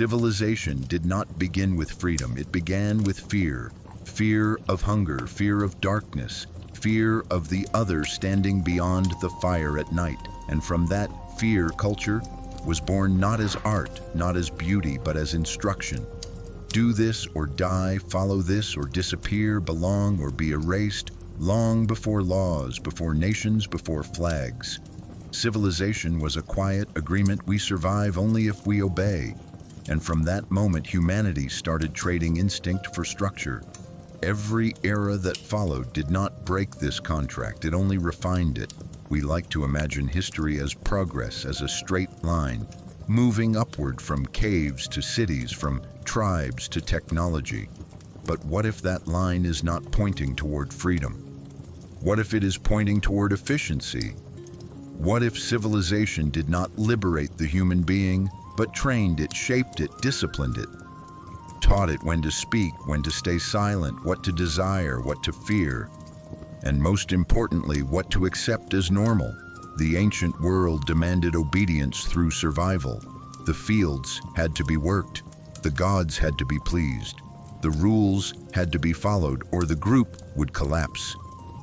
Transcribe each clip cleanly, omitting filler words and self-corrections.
Civilization did not begin with freedom. It began with fear. Fear of hunger, fear of darkness, fear of the other standing beyond the fire at night. And from that fear, culture was born not as art, not as beauty, but as instruction. Do this or die, follow this or disappear, belong or be erased, long before laws, before nations, before flags. Civilization was a quiet agreement: we survive only if we obey. And from that moment, humanity started trading instinct for structure. Every era that followed did not break this contract, it only refined it. We like to imagine history as progress, as a straight line, moving upward from caves to cities, from tribes to technology. But what if that line is not pointing toward freedom? What if it is pointing toward efficiency? What if civilization did not liberate the human being, but trained it, shaped it, disciplined it, taught it when to speak, when to stay silent, what to desire, what to fear, and most importantly, what to accept as normal? The ancient world demanded obedience through survival. The fields had to be worked. The gods had to be pleased. The rules had to be followed, or the group would collapse.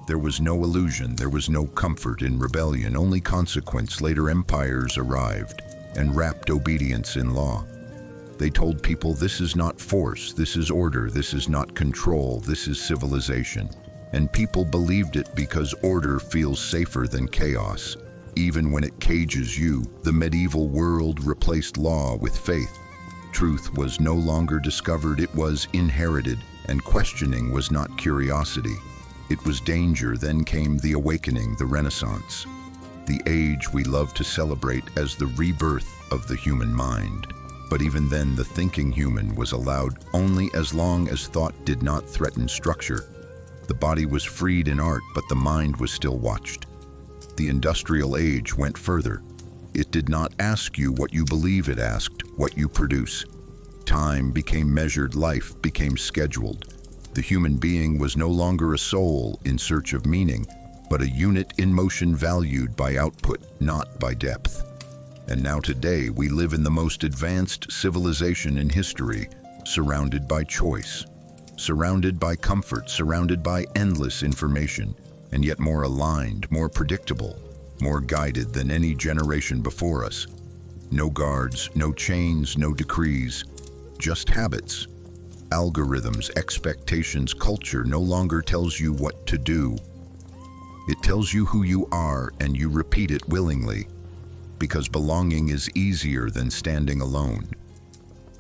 There was no illusion, there was no comfort in rebellion, only consequence. Later empires arrived and wrapped obedience in law. They told people, this is not force, this is order, this is not control, this is civilization. And people believed it because order feels safer than chaos. Even when it cages you, the medieval world replaced law with faith. Truth was no longer discovered, it was inherited, and questioning was not curiosity. It was danger. Then came the awakening, the Renaissance, the age we love to celebrate as the rebirth of the human mind. But even then, the thinking human was allowed only as long as thought did not threaten structure. The body was freed in art, but the mind was still watched. The industrial age went further. It did not ask you what you believe, it asked what you produce. Time became measured, life became scheduled. The human being was no longer a soul in search of meaning, but a unit in motion valued by output, not by depth. And now today, we live in the most advanced civilization in history, surrounded by choice, surrounded by comfort, surrounded by endless information, and yet more aligned, more predictable, more guided than any generation before us. No guards, no chains, no decrees, just habits, algorithms, expectations. Culture no longer tells you what to do. It tells you who you are, and you repeat it willingly. Because belonging is easier than standing alone.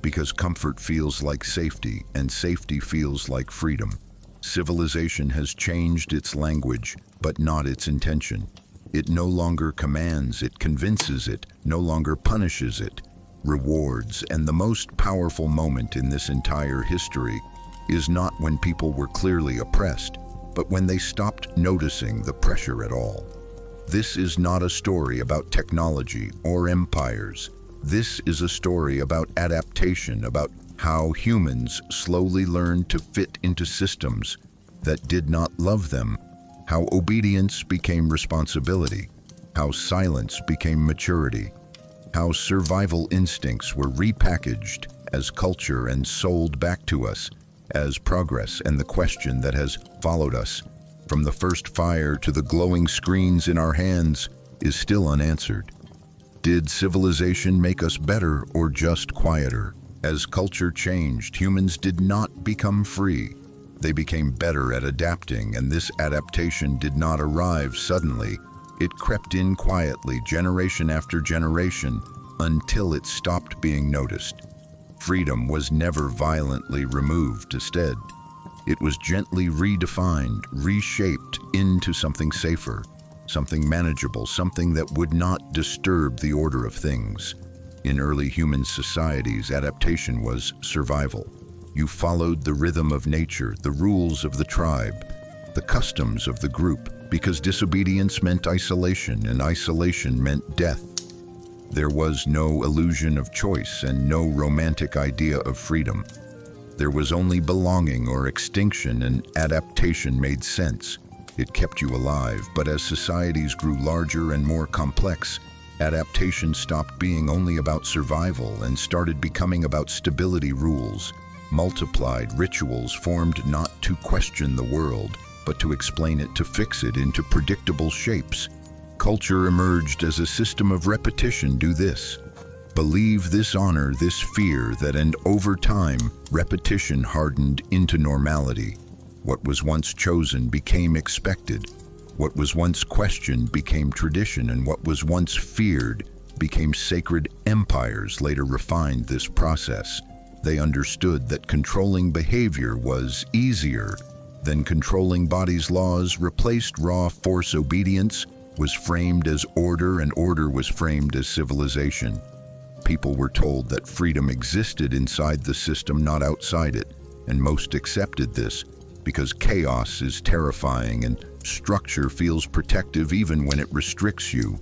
Because comfort feels like safety, and safety feels like freedom. Civilization has changed its language, but not its intention. It no longer commands, it convinces, it no longer punishes, it rewards. And the most powerful moment in this entire history is not when people were clearly oppressed, but when they stopped noticing the pressure at all. This is not a story about technology or empires. This is a story about adaptation, about how humans slowly learned to fit into systems that did not love them, how obedience became responsibility, how silence became maturity, how survival instincts were repackaged as culture and sold back to us as progress. And the question that has followed us from the first fire to the glowing screens in our hands is still unanswered. Did civilization make us better or just quieter? As culture changed, humans did not become free. They became better at adapting, and this adaptation did not arrive suddenly. It crept in quietly, generation after generation, until it stopped being noticed. Freedom was never violently removed. Instead, it was gently redefined, reshaped into something safer, something manageable, something that would not disturb the order of things. In early human societies, adaptation was survival. You followed the rhythm of nature, the rules of the tribe, the customs of the group, because disobedience meant isolation, and isolation meant death. There was no illusion of choice and no romantic idea of freedom. There was only belonging or extinction, and adaptation made sense. It kept you alive, but as societies grew larger and more complex, Adaptation stopped being only about survival and started becoming about stability. Rules multiplied, rituals formed not to question the world, but to explain it, to fix it into predictable shapes. Culture emerged as a system of repetition. Do this, believe this, honor this, fear that, and over time, repetition hardened into normality. What was once chosen became expected. What was once questioned became tradition, and what was once feared became sacred. Empires later refined this process. They understood that controlling behavior was easier than controlling bodies. Laws replaced raw force. Obedience was framed as order, and order was framed as civilization. People were told that freedom existed inside the system, not outside it, and most accepted this because chaos is terrifying and structure feels protective even when it restricts you.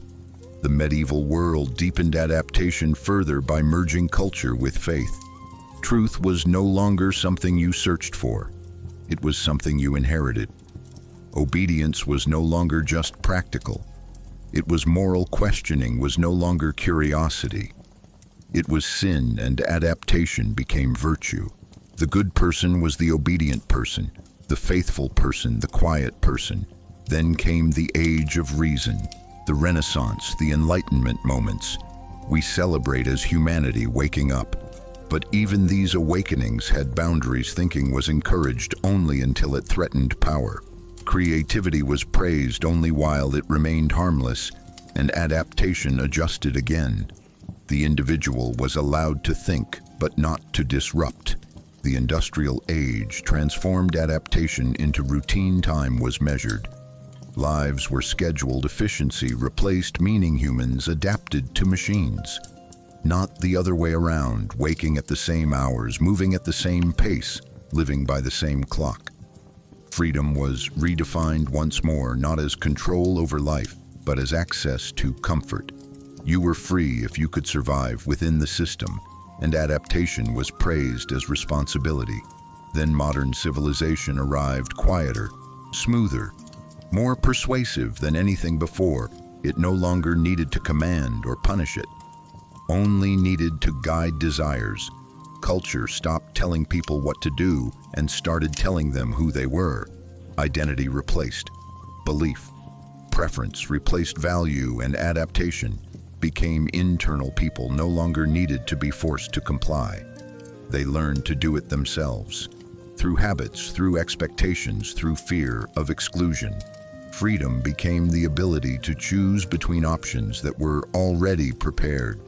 The medieval world deepened adaptation further by merging culture with faith. Truth was no longer something you searched for. It was something you inherited. Obedience was no longer just practical. It was moral. Questioning was no longer curiosity. It was sin, and adaptation became virtue. The good person was the obedient person, the faithful person, the quiet person. Then came the age of reason, the Renaissance, the Enlightenment moments. We celebrate as humanity waking up. But even these awakenings had boundaries. Thinking was encouraged only until it threatened power. Creativity was praised only while it remained harmless, and adaptation adjusted again. The individual was allowed to think, but not to disrupt. The industrial age transformed adaptation into routine. Time was measured. Lives were scheduled. Efficiency replaced meaning. Humans adapted to machines. Not the other way around, waking at the same hours, moving at the same pace, living by the same clock. Freedom was redefined once more, not as control over life, but as access to comfort. You were free if you could survive within the system, and adaptation was praised as responsibility. Then modern civilization arrived, quieter, smoother, more persuasive than anything before. It no longer needed to command or punish it, only needed to guide desires. Culture stopped telling people what to do and started telling them who they were. Identity replaced belief. Preference replaced value, and adaptation became internal. People no longer needed to be forced to comply. They learned to do it themselves, through habits, through expectations, through fear of exclusion. Freedom became the ability to choose between options that were already prepared.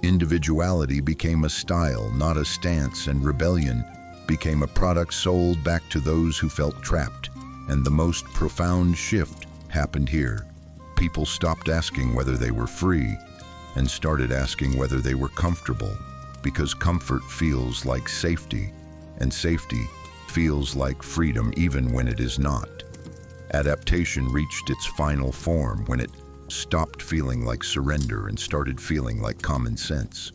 Individuality became a style, not a stance, and rebellion became a product sold back to those who felt trapped. And the most profound shift happened here. People stopped asking whether they were free and started asking whether they were comfortable, because comfort feels like safety, and safety feels like freedom even when it is not. Adaptation reached its final form when it stopped feeling like surrender and started feeling like common sense.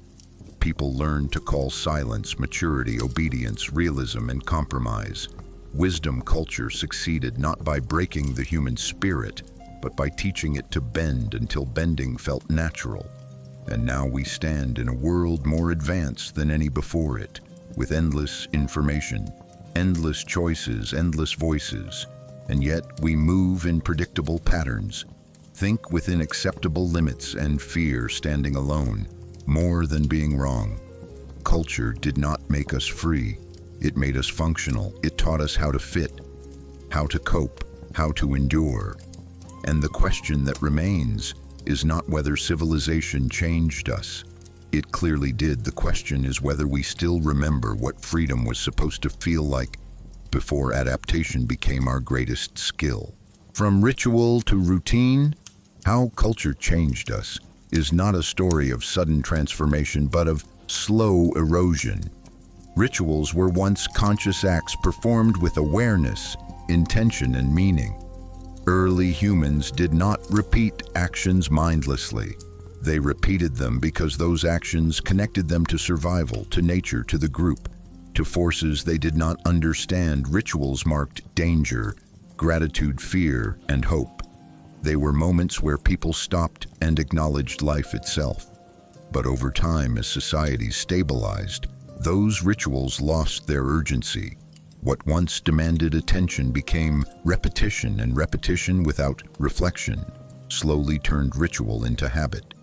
People learned to call silence maturity, obedience, realism, and compromise. Wisdom culture succeeded not by breaking the human spirit, but by teaching it to bend until bending felt natural. And now we stand in a world more advanced than any before it, with endless information, endless choices, endless voices, and yet we move in predictable patterns. Think within acceptable limits, and fear standing alone, more than being wrong. Culture did not make us free. It made us functional. It taught us how to fit, how to cope, how to endure. And the question that remains is not whether civilization changed us. It clearly did. The question is whether we still remember what freedom was supposed to feel like before adaptation became our greatest skill. From ritual to routine, how culture changed us is not a story of sudden transformation, but of slow erosion. Rituals were once conscious acts performed with awareness, intention, and meaning. Early humans did not repeat actions mindlessly. They repeated them because those actions connected them to survival, to nature, to the group, to forces they did not understand. Rituals marked danger, gratitude, fear, and hope. They were moments where people stopped and acknowledged life itself. But over time, as societies stabilized, those rituals lost their urgency. What once demanded attention became repetition, and repetition without reflection slowly turned ritual into habit.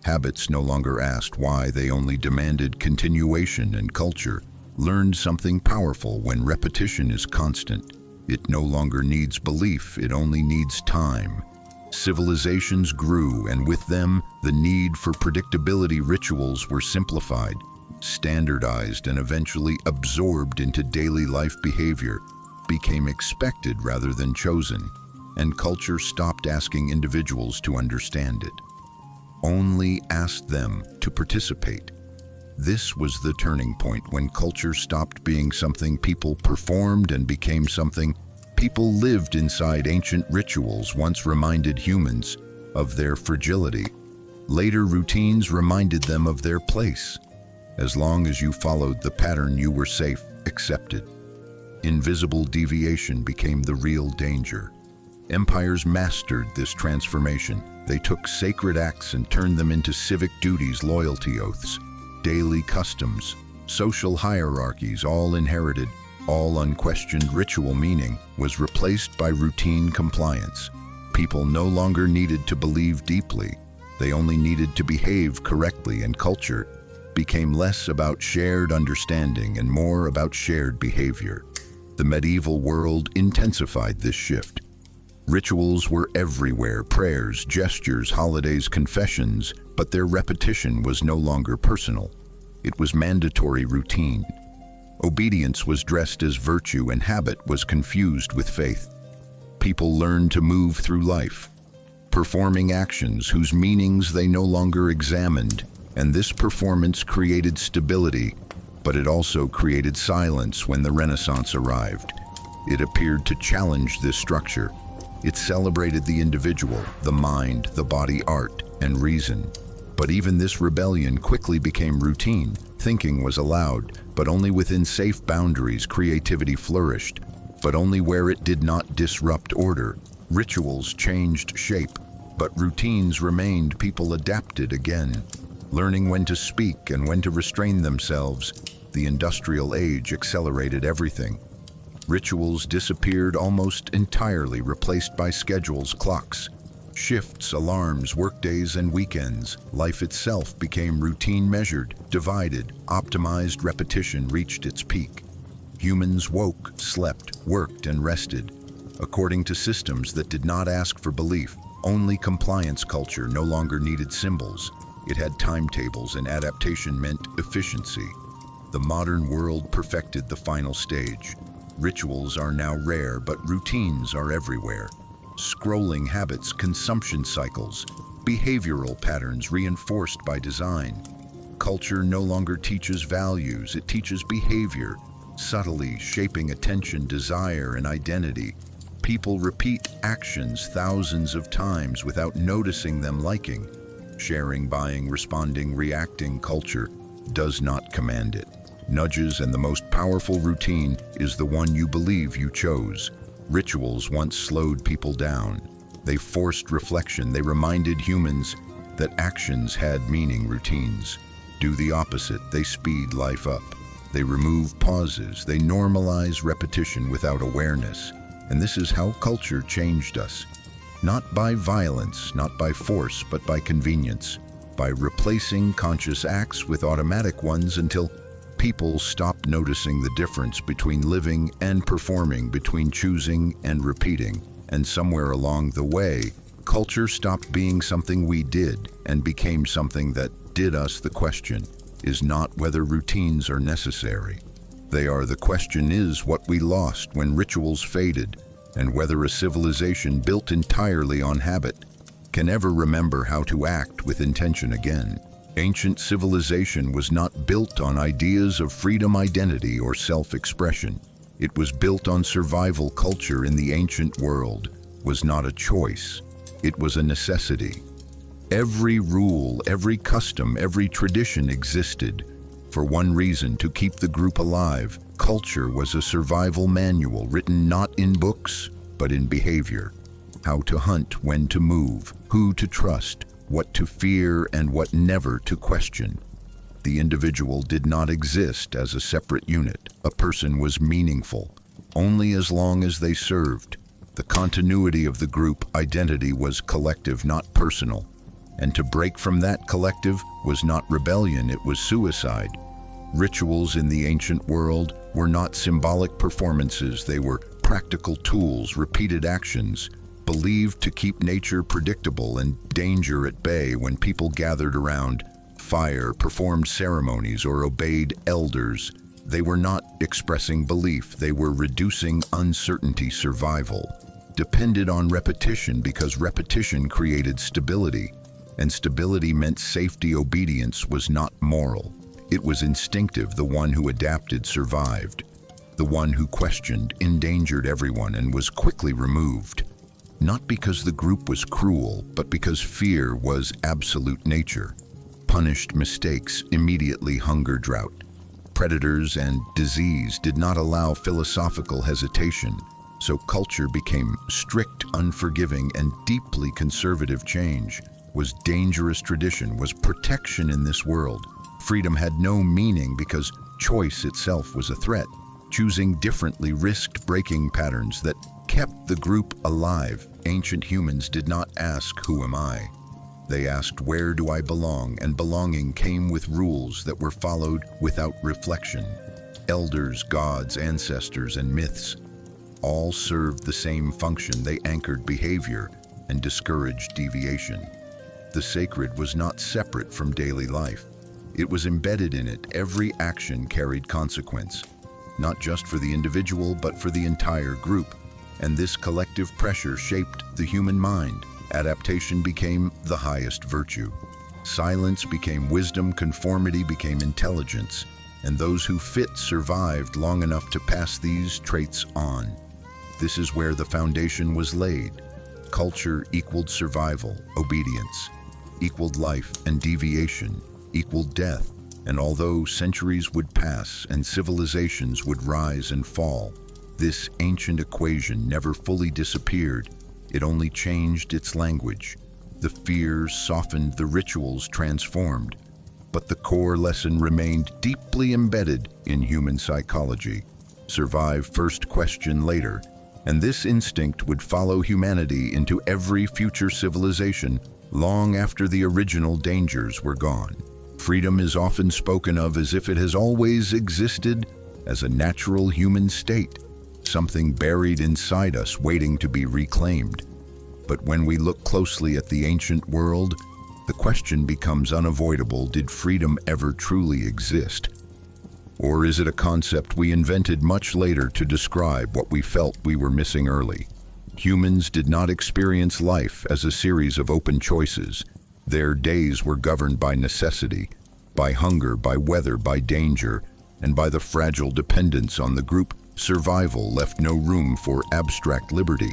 Habits no longer asked why, they only demanded continuation, and culture learned something powerful: when repetition is constant, it no longer needs belief, it only needs time. Civilizations grew, and with them, the need for predictability. Rituals were simplified, standardized, and eventually absorbed into daily life. Behavior became expected rather than chosen, and culture stopped asking individuals to understand it, only asked them to participate. This was the turning point, when culture stopped being something people performed and became something people lived inside. Ancient rituals once reminded humans of their fragility. Later routines reminded them of their place. As long as you followed the pattern, you were safe, accepted. Invisible deviation became the real danger. Empires mastered this transformation. They took sacred acts and turned them into civic duties, loyalty oaths, daily customs, social hierarchies, all inherited, all unquestioned. Ritual meaning was replaced by routine compliance. People no longer needed to believe deeply, they only needed to behave correctly, and culture became less about shared understanding and more about shared behavior. The medieval world intensified this shift. Rituals were everywhere: prayers, gestures, holidays, confessions, but their repetition was no longer personal. It was mandatory routine. Obedience was dressed as virtue, and habit was confused with faith. People learned to move through life, performing actions whose meanings they no longer examined, and this performance created stability, but it also created silence. When the Renaissance arrived, it appeared to challenge this structure. It celebrated the individual, the mind, the body, art, and reason. But even this rebellion quickly became routine. Thinking was allowed, but only within safe boundaries. Creativity flourished, but only where it did not disrupt order. Rituals changed shape, but routines remained. People adapted again, learning when to speak and when to restrain themselves. The industrial age accelerated everything. Rituals disappeared almost entirely, replaced by schedules, clocks, shifts, alarms, workdays, and weekends. Life itself became routine, measured, divided, optimized. Repetition reached its peak. Humans woke, slept, worked, and rested according to systems that did not ask for belief. Only compliance. Culture no longer needed symbols. It had timetables, and adaptation meant efficiency. The modern world perfected the final stage. Rituals are now rare, but routines are everywhere. Scrolling habits, consumption cycles, behavioral patterns reinforced by design. Culture no longer teaches values, it teaches behavior, subtly shaping attention, desire, and identity. People repeat actions thousands of times without noticing them. Liking, sharing, buying, responding, reacting. Culture does not command it. Nudges, and the most powerful routine is the one you believe you chose. Rituals once slowed people down. They forced reflection. They reminded humans that actions had meaning. Routines do the opposite. They speed life up. They remove pauses. They normalize repetition without awareness. And this is how culture changed us. Not by violence, not by force, but by convenience. By replacing conscious acts with automatic ones, until people stopped noticing the difference between living and performing, between choosing and repeating. And somewhere along the way, culture stopped being something we did and became something that did us. The question is not whether routines are necessary. They are. The question is what we lost when rituals faded, and whether a civilization built entirely on habit can ever remember how to act with intention again. Ancient civilization was not built on ideas of freedom, identity, or self-expression. It was built on survival. Culture in the ancient world was not a choice, it was a necessity. Every rule, every custom, every tradition existed for one reason: to keep the group alive. Culture was a survival manual, written not in books, but in behavior. how to hunt, when to move, who to trust, what to fear and what never to question. The individual did not exist as a separate unit. A person was meaningful only as long as they served. The continuity of the group identity was collective, not personal. And to break from that collective was not rebellion, it was suicide. Rituals in the ancient world were not symbolic performances, they were practical tools, repeated actions, believed to keep nature predictable and danger at bay. When people gathered around fire, performed ceremonies, or obeyed elders, they were not expressing belief, they were reducing uncertainty. Survival depended on repetition because repetition created stability, and stability meant safety. Obedience was not moral, it was instinctive. The one who adapted survived. The one who questioned endangered everyone and was quickly removed. Not because the group was cruel, but because fear was absolute nature. Punished mistakes immediately. Hunger, drought, predators, and disease did not allow philosophical hesitation, so culture became strict, unforgiving, and deeply conservative. Change was dangerous. Tradition was protection in this world. Freedom had no meaning because choice itself was a threat. Choosing differently risked breaking patterns that kept the group alive. Ancient humans did not ask, "Who am I?" They asked, "Where do I belong?" And belonging came with rules that were followed without reflection. Elders, gods, ancestors, and myths all served the same function. They anchored behavior and discouraged deviation. The sacred was not separate from daily life. It was embedded in it. Every action carried consequence, not just for the individual, but for the entire group. And this collective pressure shaped the human mind. Adaptation became the highest virtue. Silence became wisdom, conformity became intelligence, and those who fit survived long enough to pass these traits on. This is where the foundation was laid. Culture equaled survival, obedience equaled life, and deviation equaled death. And although centuries would pass and civilizations would rise and fall, this ancient equation never fully disappeared. It only changed its language. The fears softened, the rituals transformed, but the core lesson remained deeply embedded in human psychology. Survive first, question later. And this instinct would follow humanity into every future civilization long after the original dangers were gone. Freedom is often spoken of as if it has always existed as a natural human state, something buried inside us waiting to be reclaimed. But when we look closely at the ancient world, the question becomes unavoidable: did freedom ever truly exist? Or is it a concept we invented much later to describe what we felt we were missing early? Humans did not experience life as a series of open choices. Their days were governed by necessity, by hunger, by weather, by danger, and by the fragile dependence on the group. Survival left no room for abstract liberty.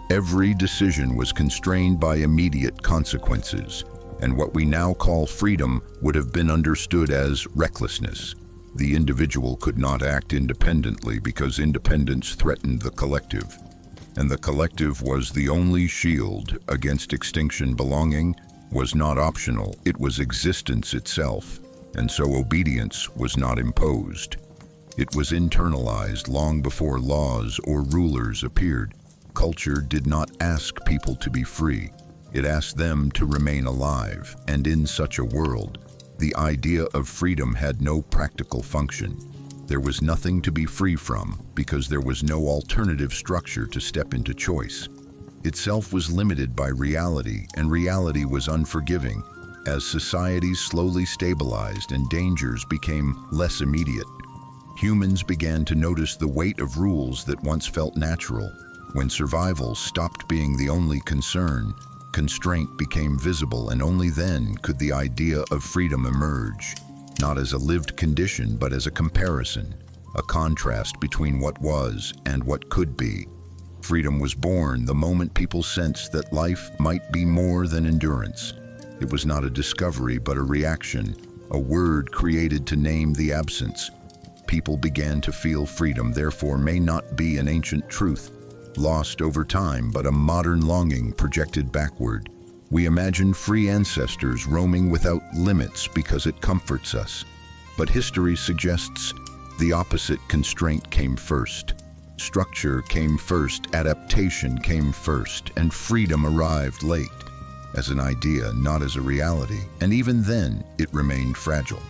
Every decision was constrained by immediate consequences, and what we now call freedom would have been understood as recklessness. The individual could not act independently because independence threatened the collective, and the collective was the only shield against extinction. Belonging was not optional, it was existence itself, and so obedience was not imposed. It was internalized long before laws or rulers appeared. Culture did not ask people to be free, it asked them to remain alive, and in such a world, the idea of freedom had no practical function. There was nothing to be free from because there was no alternative structure to step into. Choice itself was limited by reality, and reality was unforgiving. As societies slowly stabilized and dangers became less immediate, humans began to notice the weight of rules that once felt natural. When survival stopped being the only concern, constraint became visible, and only then could the idea of freedom emerge, not as a lived condition, but as a comparison, a contrast between what was and what could be. Freedom was born the moment people sensed that life might be more than endurance. It was not a discovery, but a reaction, a word created to name the absence. People began to feel freedom, therefore, may not be an ancient truth. lost over time, but a modern longing projected backward. We imagine free ancestors roaming without limits because it comforts us. But history suggests the opposite. Constraint came first. Structure came first, adaptation came first, and freedom arrived late, as an idea, not as a reality. And even then, it remained fragile.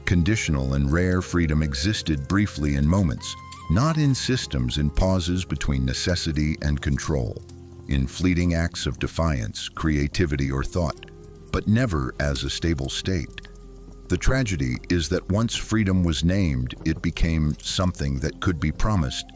Conditional and rare freedom existed briefly in moments, not in systems, in pauses between necessity and control, in fleeting acts of defiance, creativity, or thought, but never as a stable state. The tragedy is that once freedom was named, it became something that could be promised,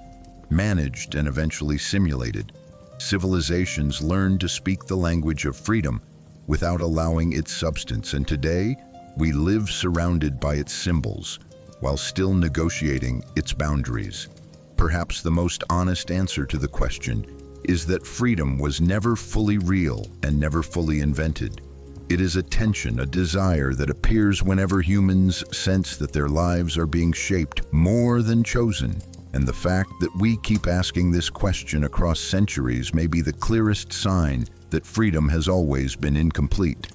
managed, and eventually simulated. Civilizations learned to speak the language of freedom without allowing its substance, and today we live surrounded by its symbols while still negotiating its boundaries. Perhaps the most honest answer to the question is that freedom was never fully real and never fully invented. It is a tension, a desire that appears whenever humans sense that their lives are being shaped more than chosen. And the fact that we keep asking this question across centuries may be the clearest sign that freedom has always been incomplete.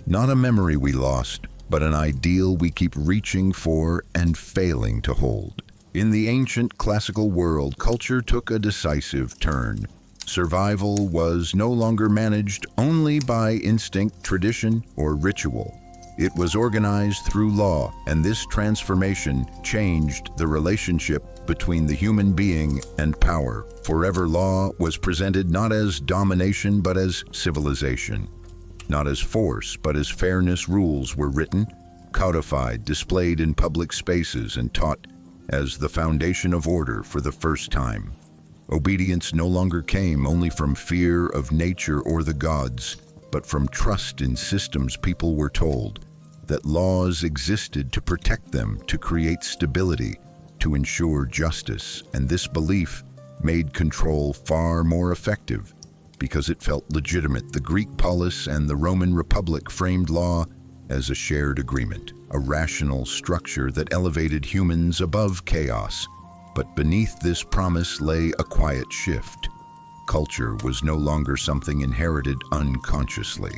Not a memory we lost, but an ideal we keep reaching for and failing to hold. In the ancient classical world, culture took a decisive turn. Survival was no longer managed only by instinct, tradition, or ritual. It was organized through law, and this transformation changed the relationship between the human being and power. Forever, law was presented not as domination but as civilization. Not as force, but as fairness. Rules were written, codified, displayed in public spaces, and taught as the foundation of order for the first time. Obedience no longer came only from fear of nature or the gods, but from trust in systems. People were told that laws existed to protect them, to create stability, to ensure justice, and this belief made control far more effective because it felt legitimate. The Greek polis and the Roman Republic framed law as a shared agreement, a rational structure that elevated humans above chaos. But beneath this promise lay a quiet shift. Culture was no longer something inherited unconsciously.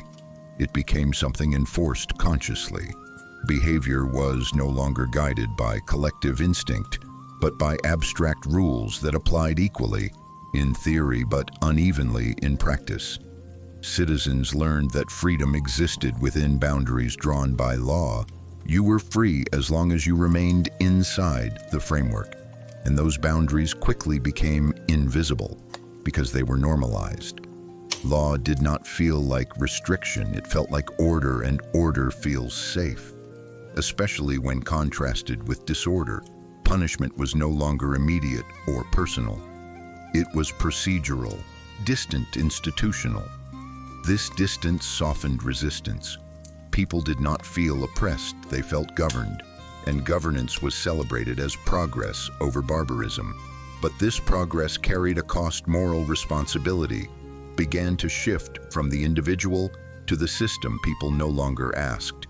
It became something enforced consciously. Behavior was no longer guided by collective instinct, but by abstract rules that applied equally in theory but unevenly in practice. Citizens learned that freedom existed within boundaries drawn by law. You were free as long as you remained inside the framework, and those boundaries quickly became invisible because they were normalized. Law did not feel like restriction, it felt like order, and order feels safe. Especially when contrasted with disorder, punishment was no longer immediate or personal. It was procedural, distant, institutional. This distance softened resistance. People did not feel oppressed, they felt governed, and governance was celebrated as progress over barbarism. But this progress carried a cost. Moral responsibility began to shift from the individual to the system. People no longer asked,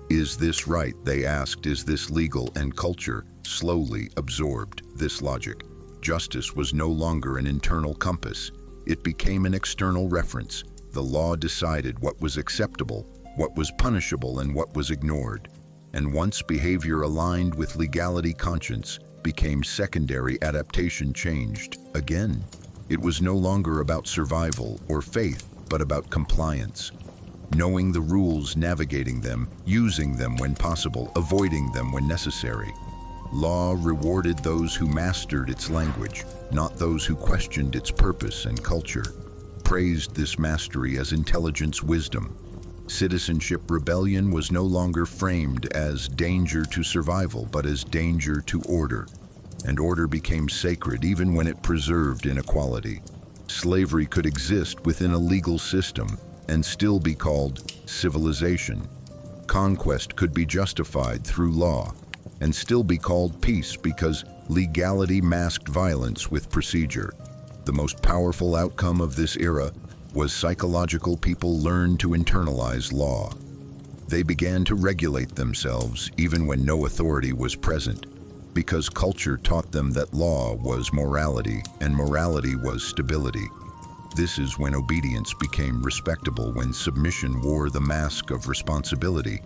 "Is this right?" They asked, "Is this legal?" And culture slowly absorbed this logic. Justice was no longer an internal compass. It became an external reference. The law decided what was acceptable, what was punishable, and what was ignored. And once behavior aligned with legality, conscience became secondary. Adaptation changed again. It was no longer about survival or faith, but about compliance. Knowing the rules, navigating them, using them when possible, avoiding them when necessary. Law rewarded those who mastered its language, not those who questioned its purpose, and culture praised this mastery as intelligence, wisdom. Citizenship rebellion was no longer framed as danger to survival, but as danger to order. And order became sacred even when it preserved inequality. Slavery could exist within a legal system and still be called civilization. Conquest could be justified through law and still be called peace because legality masked violence with procedure. The most powerful outcome of this era was psychological. People learned to internalize law. They began to regulate themselves even when no authority was present. because culture taught them that law was morality and morality was stability. This is when obedience became respectable, when submission wore the mask of responsibility,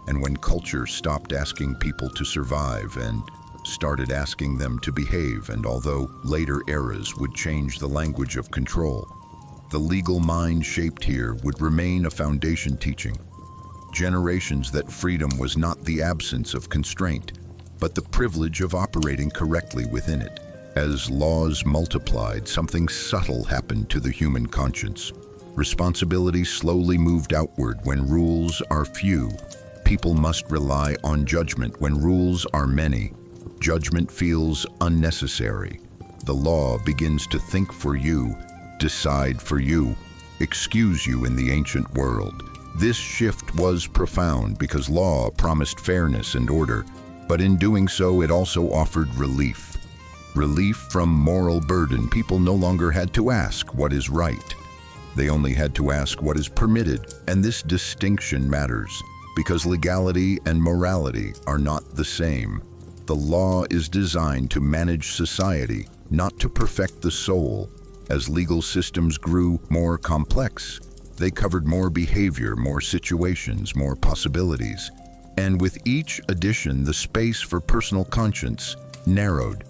and when culture stopped asking people to survive and started asking them to behave. And although later eras would change the language of control, the legal mind shaped here would remain a foundation, teaching generations that freedom was not the absence of constraint, but the privilege of operating correctly within it. As laws multiplied, something subtle happened to the human conscience. Responsibility slowly moved outward. When rules are few, people must rely on judgment. When rules are many, judgment feels unnecessary. The law begins to think for you, decide for you, excuse you in the ancient world. This shift was profound because law promised fairness and order, but in doing so, it also offered relief. Relief from moral burden. People no longer had to ask what is right. They only had to ask what is permitted. And this distinction matters because legality and morality are not the same. The law is designed to manage society, not to perfect the soul. As legal systems grew more complex, they covered more behavior, more situations, more possibilities. And with each addition, the space for personal conscience narrowed.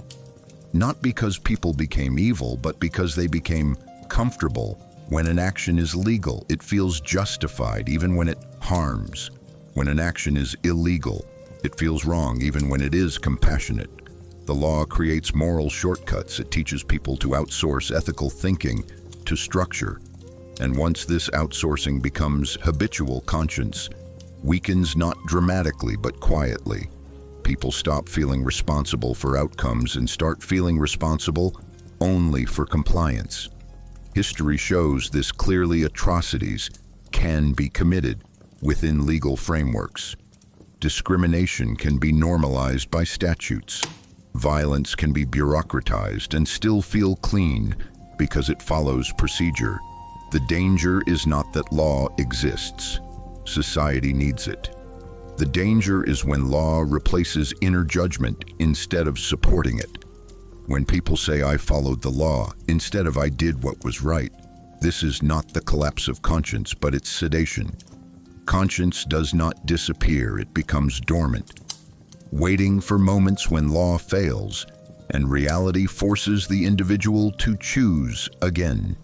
Not because people became evil, but because they became comfortable. When an action is legal, it feels justified even when it harms. When an action is illegal, it feels wrong even when it is compassionate. The law creates moral shortcuts. It teaches people to outsource ethical thinking to structure. And once this outsourcing becomes habitual, conscience weakens not dramatically but quietly. People stop feeling responsible for outcomes and start feeling responsible only for compliance. History shows this clearly. Atrocities can be committed within legal frameworks. Discrimination can be normalized by statutes. Violence can be bureaucratized and still feel clean because it follows procedure. The danger is not that law exists. Society needs it. The danger is when law replaces inner judgment instead of supporting it. When people say, "I followed the law," instead of "I did what was right." This is not the collapse of conscience, but its sedation. Conscience does not disappear, it becomes dormant, waiting for moments when law fails and reality forces the individual to choose again.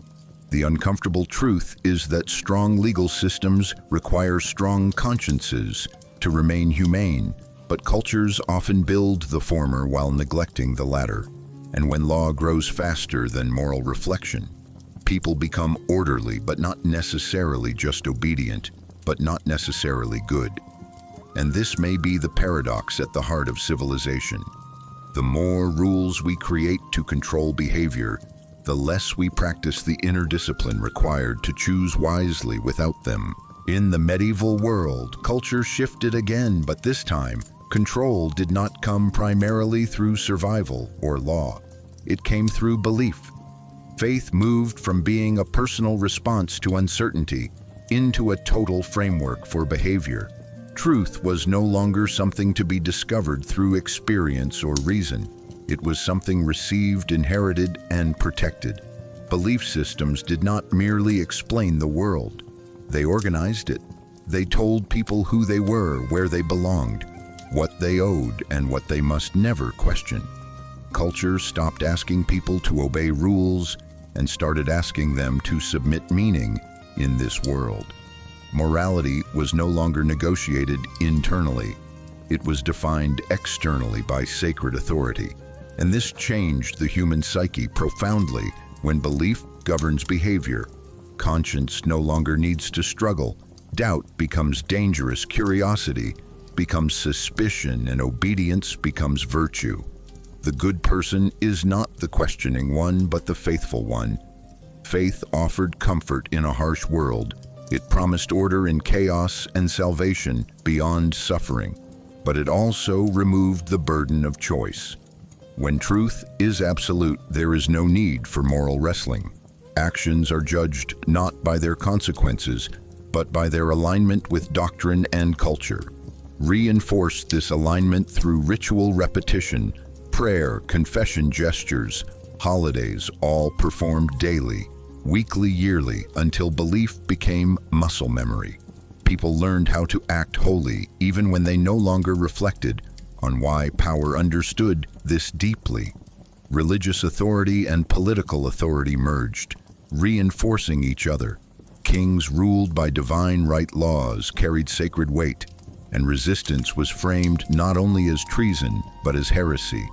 The uncomfortable truth is that strong legal systems require strong consciences to remain humane, but cultures often build the former while neglecting the latter. And when law grows faster than moral reflection, people become orderly, but not necessarily just obedient, but not necessarily good. And this may be the paradox at the heart of civilization. The more rules we create to control behavior, the less we practice the inner discipline required to choose wisely without them. In the medieval world, culture shifted again, but this time, control did not come primarily through survival or law. It came through belief. Faith moved from being a personal response to uncertainty into a total framework for behavior. Truth was no longer something to be discovered through experience or reason. It was something received, inherited, and protected. Belief systems did not merely explain the world. They organized it. They told people who they were, where they belonged, what they owed, and what they must never question. Culture stopped asking people to obey rules and started asking them to submit meaning in this world. Morality was no longer negotiated internally. It was defined externally by sacred authority. And this changed the human psyche profoundly. When belief governs behavior, conscience no longer needs to struggle. Doubt becomes dangerous, curiosity becomes suspicion, and obedience becomes virtue. The good person is not the questioning one, but the faithful one. Faith offered comfort in a harsh world. It promised order in chaos and salvation beyond suffering. But it also removed the burden of choice. When truth is absolute, there is no need for moral wrestling. Actions are judged not by their consequences, but by their alignment with doctrine and culture. Reinforce this alignment through ritual repetition, Prayer, confession gestures, holidays, all performed daily, weekly, yearly, until belief became muscle memory. People learned how to act holy even when they no longer reflected on why power understood this deeply. Religious authority and political authority merged, reinforcing each other. Kings ruled by divine right laws carried sacred weight, and resistance was framed not only as treason but as heresy.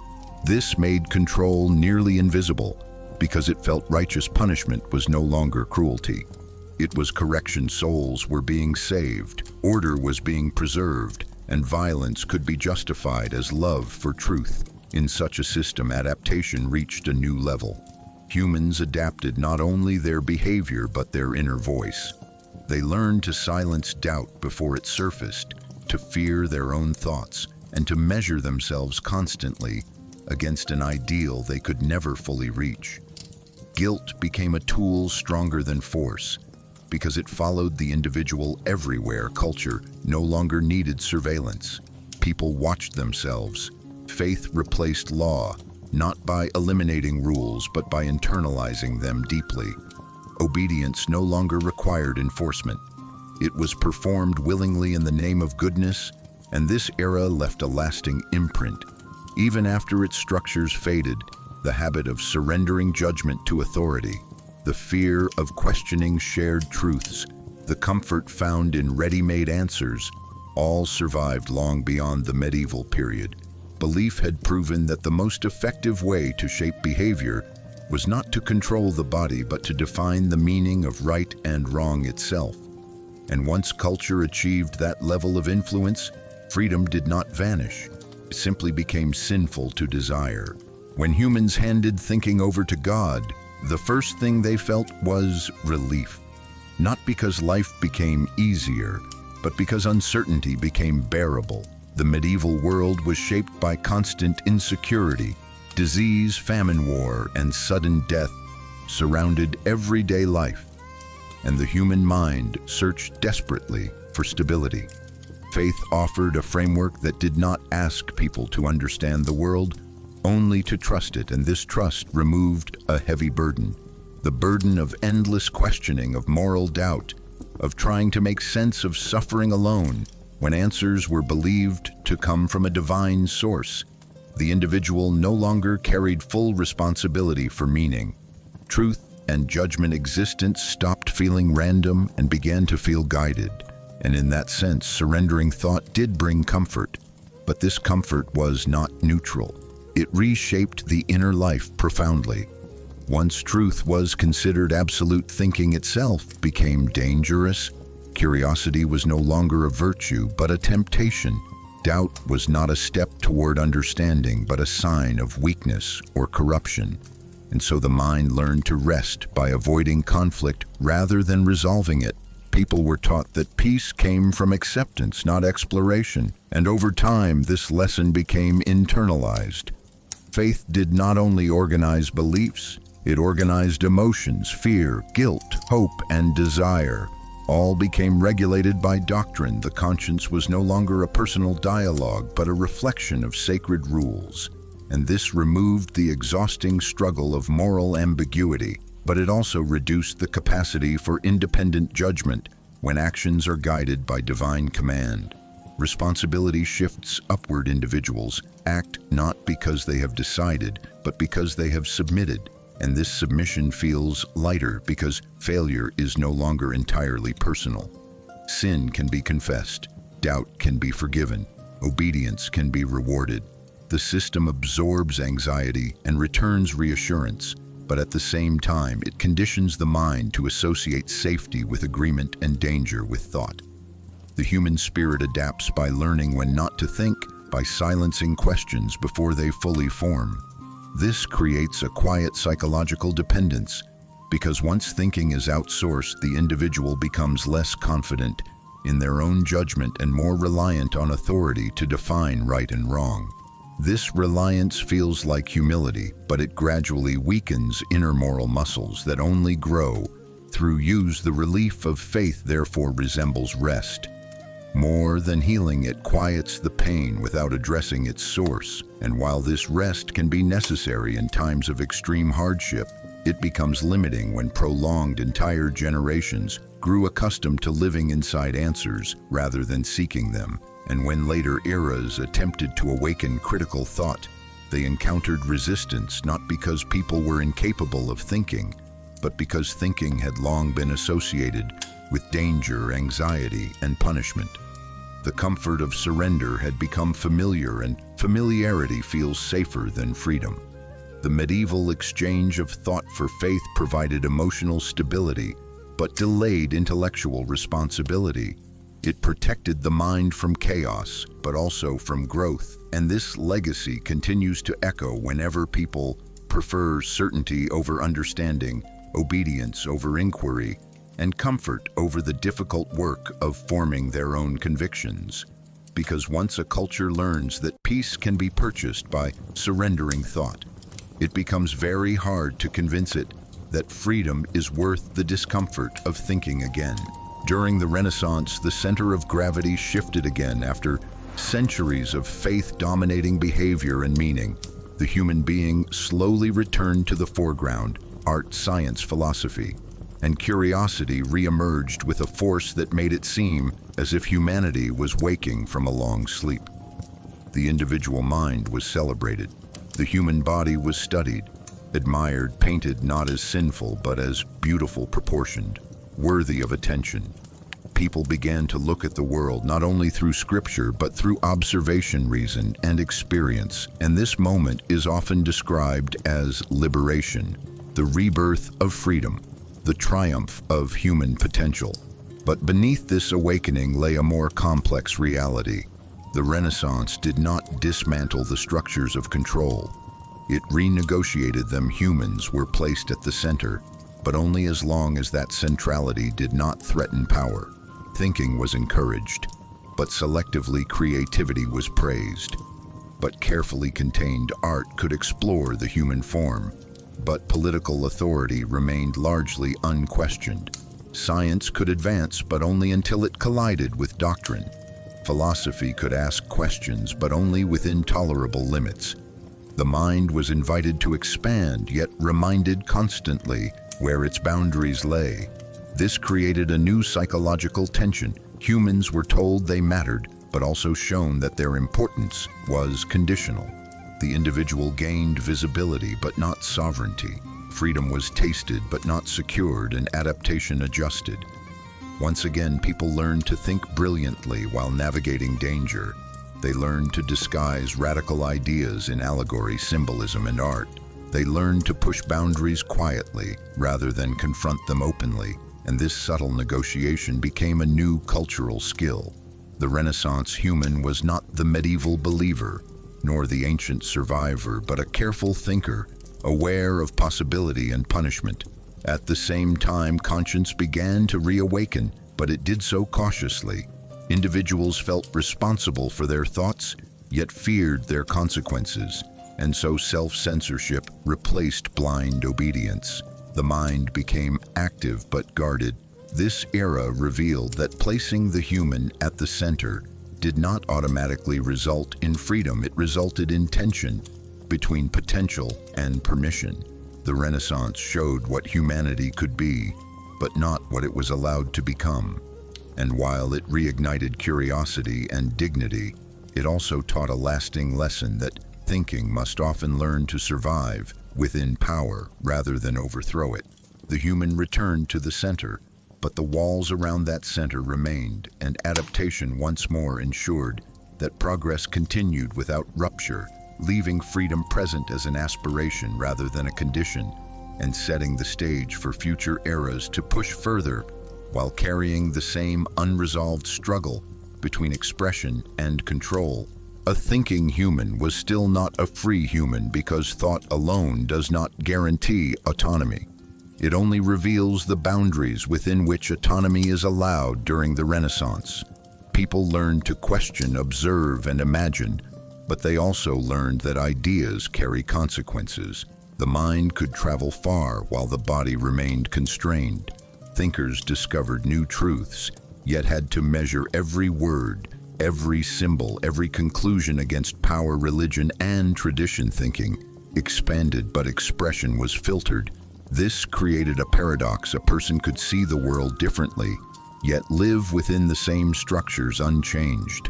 This made control nearly invisible because it felt righteous punishment was no longer cruelty. It was correction. Souls were being saved, order was being preserved, and violence could be justified as love for truth. In such a system, adaptation reached a new level. Humans adapted not only their behavior but their inner voice. They learned to silence doubt before it surfaced, to fear their own thoughts, and to measure themselves constantly against an ideal they could never fully reach. Guilt became a tool stronger than force, because it followed the individual everywhere. Culture no longer needed surveillance. People watched themselves. Faith replaced law, not by eliminating rules, but by internalizing them deeply. Obedience no longer required enforcement. It was performed willingly in the name of goodness, and this era left a lasting imprint. Even after its structures faded, the habit of surrendering judgment to authority, the fear of questioning shared truths, the comfort found in ready-made answers, all survived long beyond the medieval period. Belief had proven that the most effective way to shape behavior was not to control the body but to define the meaning of right and wrong itself. And once culture achieved that level of influence, freedom did not vanish. It simply became sinful to desire. When humans handed thinking over to God, the first thing they felt was relief. Not because life became easier, but because uncertainty became bearable. The medieval world was shaped by constant insecurity. Disease, famine, war, and sudden death surrounded everyday life, and the human mind searched desperately for stability. Faith offered a framework that did not ask people to understand the world, only to trust it, and this trust removed a heavy burden. The burden of endless questioning, of moral doubt, of trying to make sense of suffering alone when answers were believed to come from a divine source. The individual no longer carried full responsibility for meaning. Truth and judgment existence stopped feeling random and began to feel guided. And in that sense, surrendering thought did bring comfort. But this comfort was not neutral. It reshaped the inner life profoundly. Once truth was considered absolute, thinking itself became dangerous. Curiosity was no longer a virtue, but a temptation. Doubt was not a step toward understanding, but a sign of weakness or corruption. And so the mind learned to rest by avoiding conflict rather than resolving it. People were taught that peace came from acceptance, not exploration. And over time, this lesson became internalized. Faith did not only organize beliefs, it organized emotions, fear, guilt, hope, and desire. All became regulated by doctrine. The conscience was no longer a personal dialogue, but a reflection of sacred rules. And this removed the exhausting struggle of moral ambiguity, but it also reduced the capacity for independent judgment when actions are guided by divine command. Responsibility shifts upward. Individuals act not because they have decided, but because they have submitted. And this submission feels lighter because failure is no longer entirely personal. Sin can be confessed, doubt can be forgiven, obedience can be rewarded. The system absorbs anxiety and returns reassurance, but at the same time, it conditions the mind to associate safety with agreement and danger with thought. The human spirit adapts by learning when not to think, by silencing questions before they fully form. This creates a quiet psychological dependence, because once thinking is outsourced, the individual becomes less confident in their own judgment and more reliant on authority to define right and wrong. This reliance feels like humility, but it gradually weakens inner moral muscles that only grow through use. The relief of faith therefore resembles rest. More than healing, it quiets the pain without addressing its source. And while this rest can be necessary in times of extreme hardship, it becomes limiting when prolonged entire generations grew accustomed to living inside answers rather than seeking them. And when later eras attempted to awaken critical thought, they encountered resistance not because people were incapable of thinking, but because thinking had long been associated with danger, anxiety, and punishment. The comfort of surrender had become familiar, and familiarity feels safer than freedom. The medieval exchange of thought for faith provided emotional stability, but delayed intellectual responsibility. It protected the mind from chaos, but also from growth. And this legacy continues to echo whenever people prefer certainty over understanding, obedience over inquiry, and comfort over the difficult work of forming their own convictions. Because once a culture learns that peace can be purchased by surrendering thought, it becomes very hard to convince it that freedom is worth the discomfort of thinking again. During the Renaissance, the center of gravity shifted again after centuries of faith dominating behavior and meaning. The human being slowly returned to the foreground, art, science, philosophy, and curiosity re-emerged with a force that made it seem as if humanity was waking from a long sleep. The individual mind was celebrated. The human body was studied, admired, painted not as sinful but as beautiful, proportioned, worthy of attention. People began to look at the world not only through scripture but through observation, reason, and experience. And this moment is often described as liberation, the rebirth of freedom, the triumph of human potential. But beneath this awakening lay a more complex reality. The Renaissance did not dismantle the structures of control. It renegotiated them. Humans were placed at the center, but only as long as that centrality did not threaten power. Thinking was encouraged, but selectively creativity was praised. But carefully contained art could explore the human form. But political authority remained largely unquestioned. Science could advance, but only until it collided with doctrine. Philosophy could ask questions, but only within tolerable limits. The mind was invited to expand, yet reminded constantly where its boundaries lay. This created a new psychological tension. Humans were told they mattered, but also shown that their importance was conditional. The individual gained visibility, but not sovereignty. Freedom was tasted, but not secured, and adaptation adjusted. Once again, people learned to think brilliantly while navigating danger. They learned to disguise radical ideas in allegory, symbolism, and art. They learned to push boundaries quietly rather than confront them openly, and this subtle negotiation became a new cultural skill. The Renaissance human was not the medieval believer, nor the ancient survivor, but a careful thinker, aware of possibility and punishment. At the same time, conscience began to reawaken, but it did so cautiously. Individuals felt responsible for their thoughts, yet feared their consequences, and so self-censorship replaced blind obedience. The mind became active but guarded. This era revealed that placing the human at the center did not automatically result in freedom. It resulted in tension between potential and permission. The Renaissance showed what humanity could be, but not what it was allowed to become. And while it reignited curiosity and dignity, it also taught a lasting lesson that thinking must often learn to survive within power rather than overthrow it. The human returned to the center, but the walls around that center remained, and adaptation once more ensured that progress continued without rupture, leaving freedom present as an aspiration rather than a condition, and setting the stage for future eras to push further while carrying the same unresolved struggle between expression and control. A thinking human was still not a free human because thought alone does not guarantee autonomy. It only reveals the boundaries within which autonomy is allowed. During the Renaissance, people learned to question, observe, and imagine, but they also learned that ideas carry consequences. The mind could travel far while the body remained constrained. Thinkers discovered new truths, yet had to measure every word, every symbol, every conclusion against power, religion, and tradition. Thinking expanded, but expression was filtered. This created a paradox. A person could see the world differently, yet live within the same structures unchanged.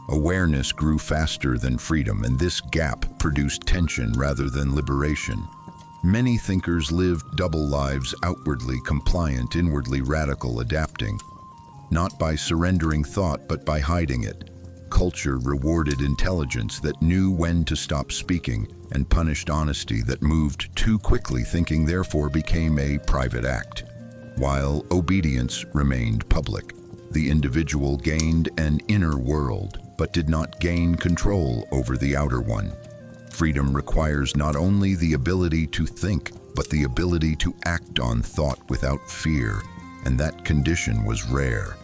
Awareness grew faster than freedom, and this gap produced tension rather than liberation. Many thinkers lived double lives, outwardly compliant, inwardly radical, adapting, not by surrendering thought, but by hiding it. Culture rewarded intelligence that knew when to stop speaking, and punished honesty that moved too quickly. Thinking therefore became a private act, while obedience remained public. The individual gained an inner world, but did not gain control over the outer one. Freedom requires not only the ability to think, but the ability to act on thought without fear, and that condition was rare.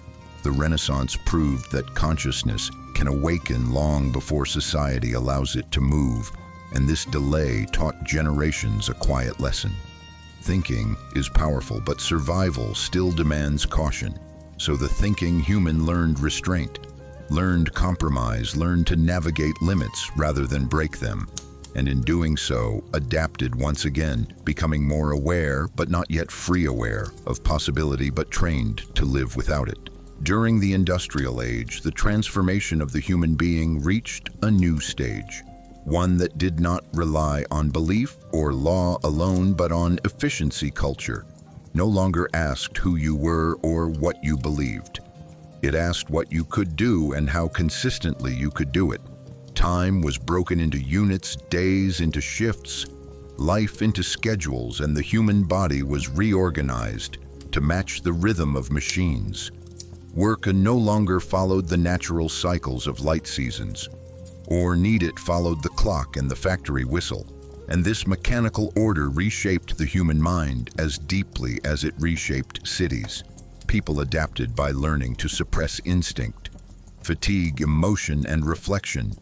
The Renaissance proved that consciousness can awaken long before society allows it to move, and this delay taught generations a quiet lesson. Thinking is powerful, but survival still demands caution. So the thinking human learned restraint, learned compromise, learned to navigate limits rather than break them, and in doing so, adapted once again, becoming more aware, but not yet free aware, of possibility, but trained to live without it. During the industrial age, the transformation of the human being reached a new stage, one that did not rely on belief or law alone, but on efficiency. Culture no longer asked who you were or what you believed. It asked what you could do and how consistently you could do it. Time was broken into units, days into shifts, life into schedules, and the human body was reorganized to match the rhythm of machines. Work no longer followed the natural cycles of light seasons, or need it followed the clock and the factory whistle. And this mechanical order reshaped the human mind as deeply as it reshaped cities. People adapted by learning to suppress instinct, fatigue, emotion, and reflection.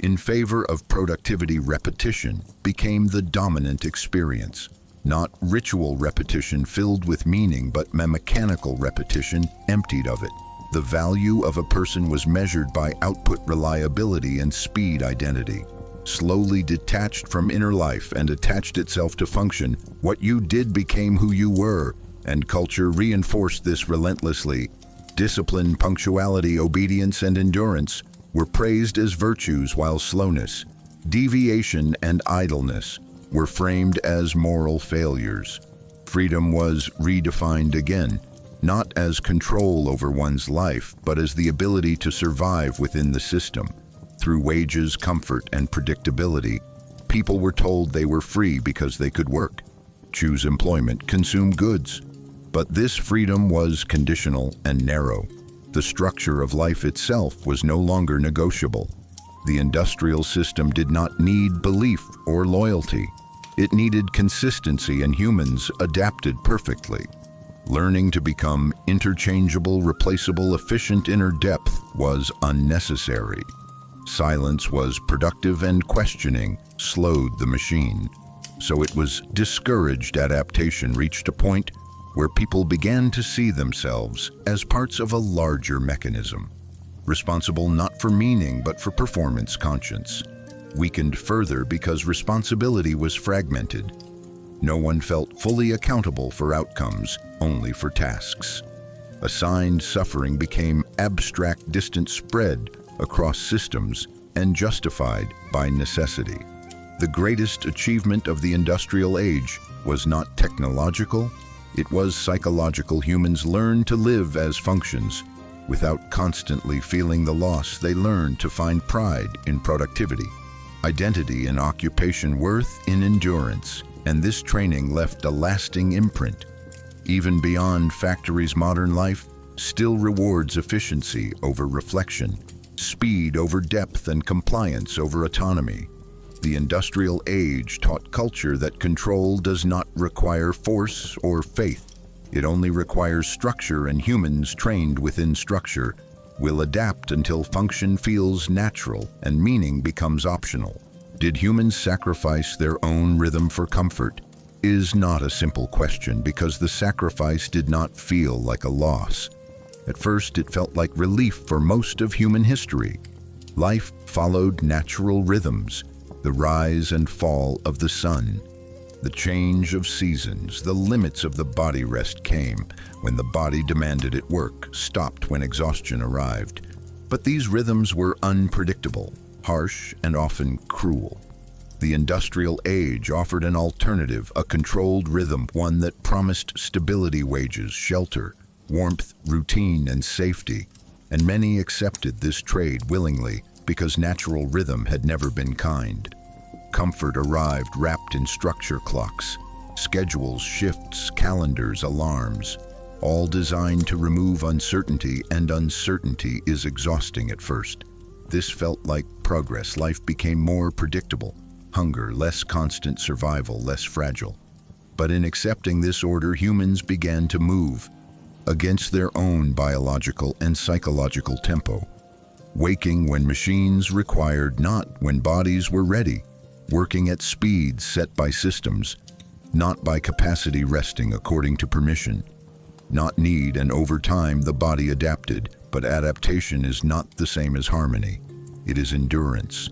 In favor of productivity, repetition became the dominant experience. Not ritual repetition filled with meaning, but mechanical repetition emptied of it. The value of a person was measured by output, reliability, and speed. Identity slowly detached from inner life and attached itself to function. What you did became who you were, and culture reinforced this relentlessly. Discipline, punctuality, obedience, and endurance were praised as virtues, while slowness, deviation, and idleness were framed as moral failures. Freedom was redefined again, not as control over one's life, but as the ability to survive within the system. Through wages, comfort, and predictability, people were told they were free because they could work, choose employment, consume goods. But this freedom was conditional and narrow. The structure of life itself was no longer negotiable. The industrial system did not need belief or loyalty. It needed consistency, and humans adapted perfectly. Learning to become interchangeable, replaceable, efficient inner depth was unnecessary. Silence was productive, and questioning slowed the machine. So it was discouraged. Adaptation reached a point where people began to see themselves as parts of a larger mechanism, responsible not for meaning but for performance. Conscience weakened further because responsibility was fragmented. No one felt fully accountable for outcomes, only for tasks. Assigned suffering became abstract, distant, spread across systems, and justified by necessity. The greatest achievement of the industrial age was not technological, it was psychological. Humans learned to live as functions. Without constantly feeling the loss, they learned to find pride in productivity, identity in occupation, worth in endurance, and this training left a lasting imprint. Even beyond factories, modern life still rewards efficiency over reflection, speed over depth, and compliance over autonomy. The industrial age taught culture that control does not require force or faith. It only requires structure, and humans trained within structure will adapt until function feels natural and meaning becomes optional. Did humans sacrifice their own rhythm for comfort? Is not a simple question, because the sacrifice did not feel like a loss. At first, it felt like relief for most of human history. Life followed natural rhythms, the rise and fall of the sun, the change of seasons. The limits of the body rest came when the body demanded it work, stopped when exhaustion arrived. But these rhythms were unpredictable, harsh, and often cruel. The industrial age offered an alternative, a controlled rhythm, one that promised stability, wages, shelter, warmth, routine, and safety. And many accepted this trade willingly because natural rhythm had never been kind. Comfort arrived wrapped in structure, clocks, schedules, shifts, calendars, alarms, all designed to remove uncertainty, and uncertainty is exhausting at first. This felt like progress. Life became more predictable. Hunger, less constant; survival, less fragile. But in accepting this order, humans began to move against their own biological and psychological tempo, waking when machines required, not when bodies were ready, working at speeds set by systems, not by capacity, resting according to permission, not need, and over time the body adapted. But adaptation is not the same as harmony. It is endurance.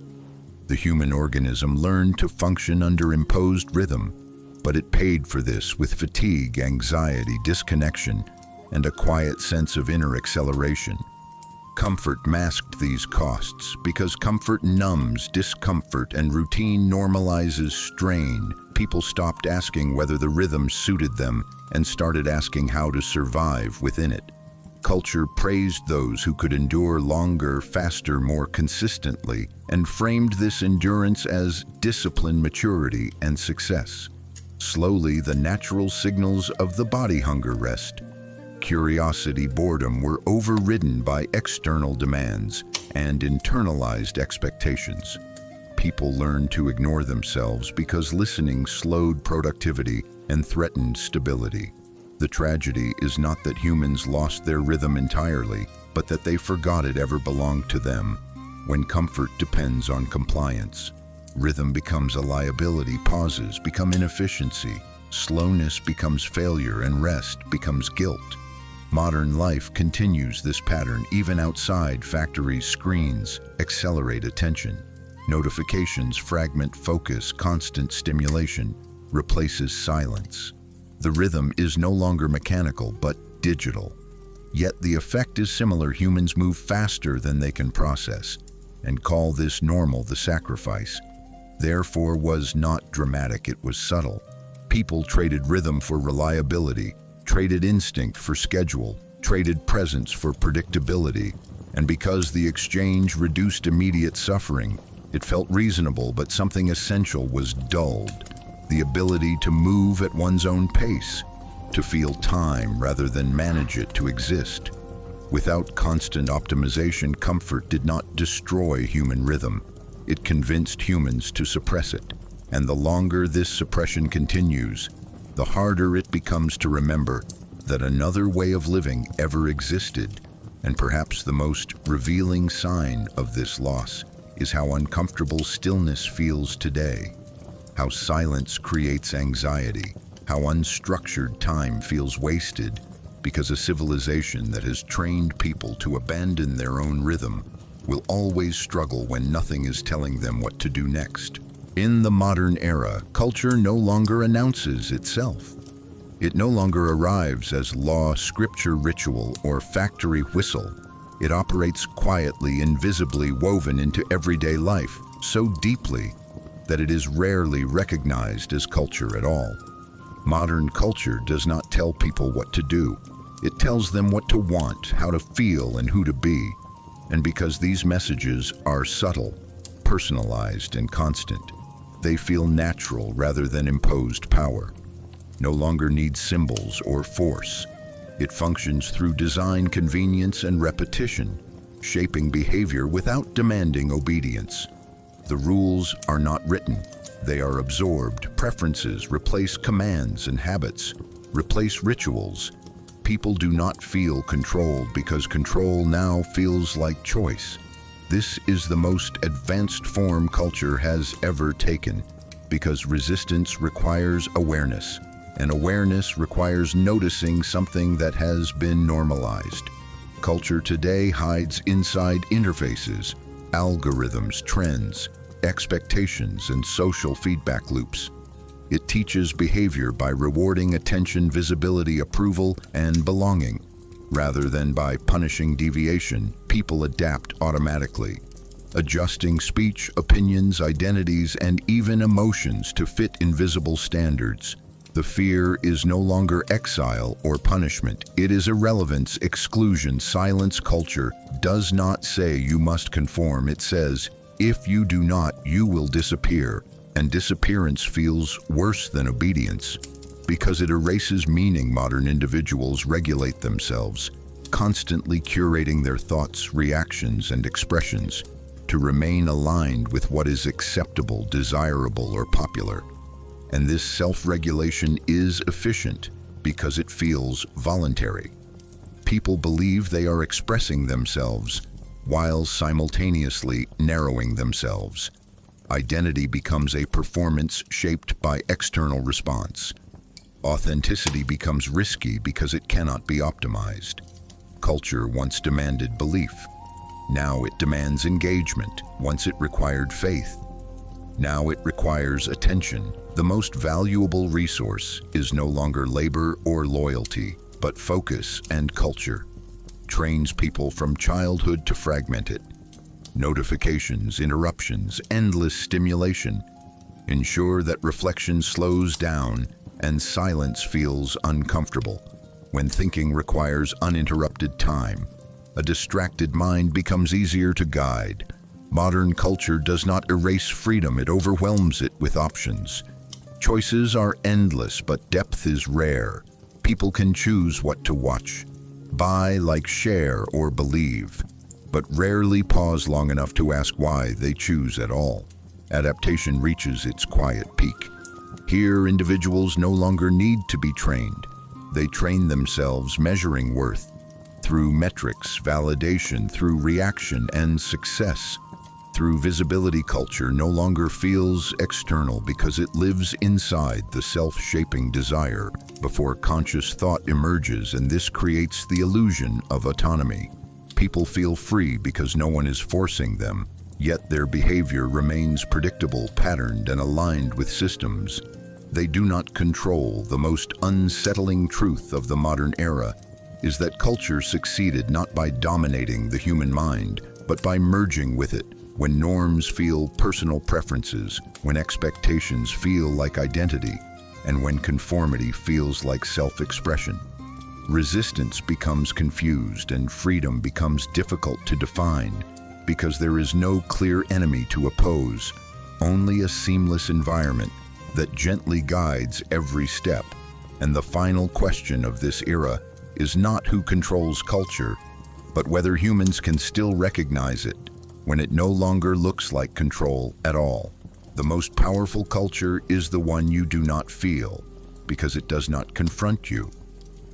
The human organism learned to function under imposed rhythm, but it paid for this with fatigue, anxiety, disconnection, and a quiet sense of inner acceleration. Comfort masked these costs because comfort numbs discomfort and routine normalizes strain. People stopped asking whether the rhythm suited them and started asking how to survive within it. Culture praised those who could endure longer, faster, more consistently, and framed this endurance as discipline, maturity, and success. Slowly, the natural signals of the body, hunger, rest, curiosity, boredom, were overridden by external demands and internalized expectations. People learned to ignore themselves because listening slowed productivity and threatened stability. The tragedy is not that humans lost their rhythm entirely, but that they forgot it ever belonged to them. When comfort depends on compliance, rhythm becomes a liability, pauses become inefficiency, slowness becomes failure, and rest becomes guilt. Modern life continues this pattern. Even outside, factories, screens accelerate attention. Notifications fragment focus. Constant stimulation replaces silence. The rhythm is no longer mechanical, but digital. Yet the effect is similar. Humans move faster than they can process and call this normal. The sacrifice, therefore, was not dramatic, it was subtle. People traded rhythm for reliability, traded instinct for schedule, traded presence for predictability, and because the exchange reduced immediate suffering, it felt reasonable, but something essential was dulled. The ability to move at one's own pace, to feel time rather than manage it, to exist. Without constant optimization, comfort did not destroy human rhythm. It convinced humans to suppress it. And the longer this suppression continues, the harder it becomes to remember that another way of living ever existed. And perhaps the most revealing sign of this loss is how uncomfortable stillness feels today, how silence creates anxiety, how unstructured time feels wasted, because a civilization that has trained people to abandon their own rhythm will always struggle when nothing is telling them what to do next. In the modern era, culture no longer announces itself. It no longer arrives as law, scripture, ritual, or factory whistle. It operates quietly, invisibly woven into everyday life, so deeply that it is rarely recognized as culture at all. Modern culture does not tell people what to do. It tells them what to want, how to feel, and who to be. And because these messages are subtle, personalized, and constant, they feel natural rather than imposed power. No longer needs symbols or force. It functions through design, convenience, and repetition, shaping behavior without demanding obedience. The rules are not written, they are absorbed. Preferences replace commands, and habits replace rituals. People do not feel controlled because control now feels like choice. This is the most advanced form culture has ever taken, because resistance requires awareness, and awareness requires noticing something that has been normalized. Culture today hides inside interfaces, algorithms, trends, expectations, and social feedback loops. It teaches behavior by rewarding attention, visibility, approval, and belonging. Rather than by punishing deviation, people adapt automatically, adjusting speech, opinions, identities, and even emotions to fit invisible standards. The fear is no longer exile or punishment. It is irrelevance, exclusion, silence. Culture does not say you must conform. It says, if you do not, you will disappear. And disappearance feels worse than obedience because it erases meaning. Modern individuals regulate themselves, constantly curating their thoughts, reactions, and expressions to remain aligned with what is acceptable, desirable, or popular. And this self-regulation is efficient because it feels voluntary. People believe they are expressing themselves while simultaneously narrowing themselves. Identity becomes a performance shaped by external response. Authenticity becomes risky because it cannot be optimized. Culture once demanded belief. Now it demands engagement. Once it required faith. Now it requires attention. The most valuable resource is no longer labor or loyalty, but focus. And culture trains people from childhood to fragment it. Notifications, interruptions, endless stimulation ensure that reflection slows down and silence feels uncomfortable. When thinking requires uninterrupted time, a distracted mind becomes easier to guide. Modern culture does not erase freedom, it overwhelms it with options. Choices are endless, but depth is rare. People can choose what to watch, buy, like, share, or believe, but rarely pause long enough to ask why they choose at all. Adaptation reaches its quiet peak. Here, individuals no longer need to be trained. They train themselves, measuring worth through metrics, validation, through reaction, and success. Through visibility. Culture no longer feels external because it lives inside the self-shaping desire before conscious thought emerges, and this creates the illusion of autonomy. People feel free because no one is forcing them, yet their behavior remains predictable, patterned, and aligned with systems. They do not control. The most unsettling truth of the modern era is that culture succeeded not by dominating the human mind, but by merging with it. When norms feel personal preferences, when expectations feel like identity, and when conformity feels like self-expression, resistance becomes confused and freedom becomes difficult to define because there is no clear enemy to oppose, only a seamless environment that gently guides every step. And the final question of this era is not who controls culture, but whether humans can still recognize it when it no longer looks like control at all. The most powerful culture is the one you do not feel, because it does not confront you.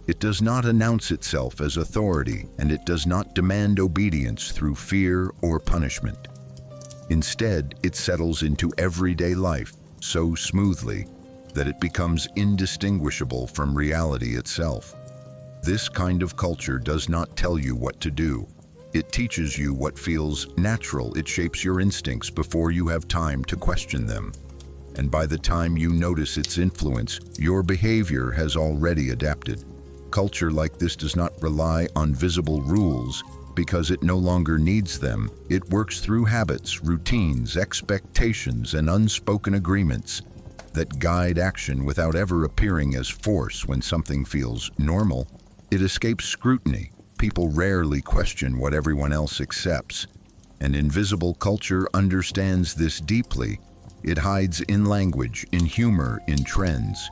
It does not announce itself as authority, and it does not demand obedience through fear or punishment. Instead, it settles into everyday life so smoothly that it becomes indistinguishable from reality itself. This kind of culture does not tell you what to do. It teaches you what feels natural. It shapes your instincts before you have time to question them. And by the time you notice its influence, your behavior has already adapted. Culture like this does not rely on visible rules because it no longer needs them. It works through habits, routines, expectations, and unspoken agreements that guide action without ever appearing as force. When something feels normal, it escapes scrutiny. People rarely question what everyone else accepts. An invisible culture understands this deeply. It hides in language, in humor, in trends,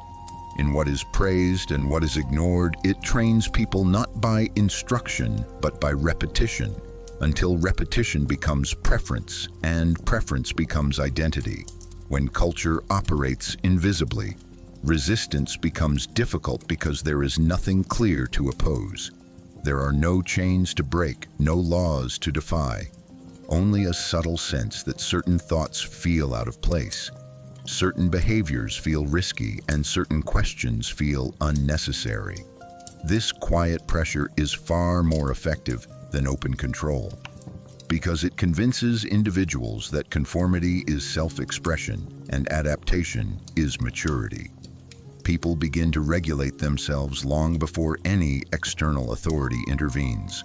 in what is praised and what is ignored. It trains people not by instruction, but by repetition, until repetition becomes preference, and preference becomes identity. When culture operates invisibly, resistance becomes difficult because there is nothing clear to oppose. There are no chains to break, no laws to defy, only a subtle sense that certain thoughts feel out of place, certain behaviors feel risky, and certain questions feel unnecessary. This quiet pressure is far more effective than open control, because it convinces individuals that conformity is self-expression and adaptation is maturity. People begin to regulate themselves long before any external authority intervenes,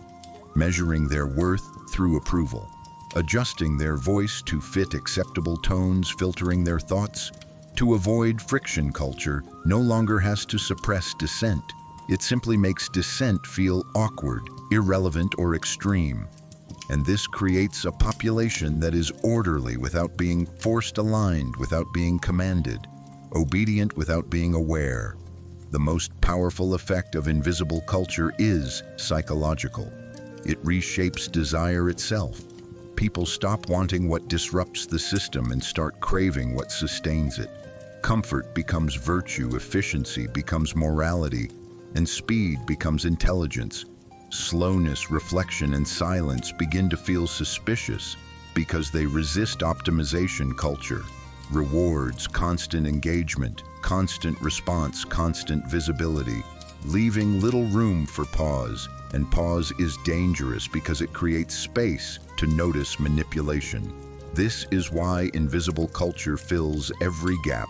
measuring their worth through approval, adjusting their voice to fit acceptable tones, filtering their thoughts. To avoid friction, culture no longer has to suppress dissent. It simply makes dissent feel awkward, irrelevant, or extreme. And this creates a population that is orderly without being forced, aligned without being commanded, obedient without being aware. The most powerful effect of invisible culture is psychological. It reshapes desire itself. People stop wanting what disrupts the system and start craving what sustains it. Comfort becomes virtue, efficiency becomes morality, and speed becomes intelligence. Slowness, reflection, and silence begin to feel suspicious because they resist optimization culture. Rewards, constant engagement, constant response, constant visibility, leaving little room for pause. And pause is dangerous because it creates space to notice manipulation. This is why invisible culture fills every gap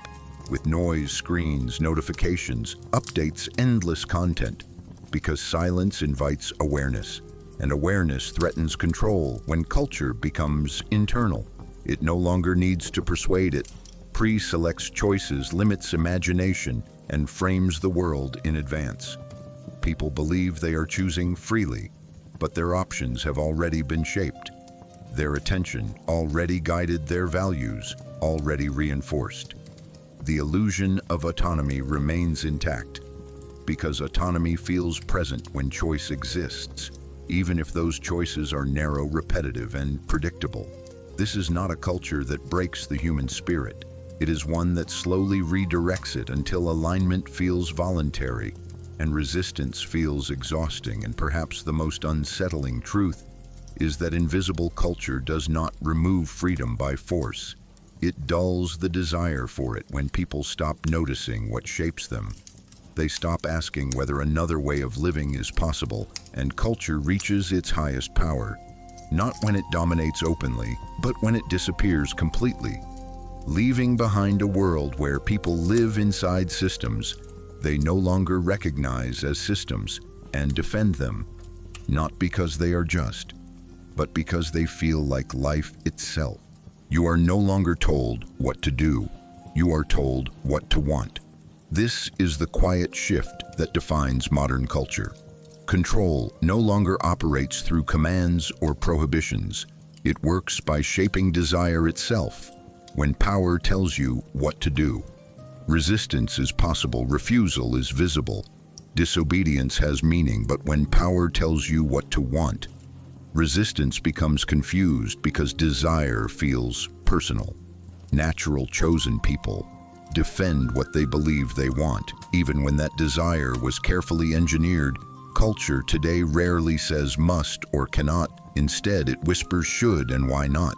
with noise, screens, notifications, updates, endless content. Because silence invites awareness, and awareness threatens control. When culture becomes internal, it no longer needs to persuade it, pre-selects choices, limits imagination, and frames the world in advance. People believe they are choosing freely, but their options have already been shaped. Their attention already guided, their values already reinforced. The illusion of autonomy remains intact, because autonomy feels present when choice exists, even if those choices are narrow, repetitive, and predictable. This is not a culture that breaks the human spirit. It is one that slowly redirects it until alignment feels voluntary and resistance feels exhausting. And perhaps the most unsettling truth is that invisible culture does not remove freedom by force. It dulls the desire for it. When people stop noticing what shapes them, they stop asking whether another way of living is possible, and culture reaches its highest power, not when it dominates openly, but when it disappears completely, leaving behind a world where people live inside systems they no longer recognize as systems and defend them, not because they are just, but because they feel like life itself. You are no longer told what to do. You are told what to want. This is the quiet shift that defines modern culture. Control no longer operates through commands or prohibitions. It works by shaping desire itself. When power tells you what to do, resistance is possible, refusal is visible, disobedience has meaning. But when power tells you what to want, resistance becomes confused because desire feels personal. Natural, chosen people defend what they believe they want, even when that desire was carefully engineered. Culture today rarely says must or cannot. Instead, it whispers should and why not.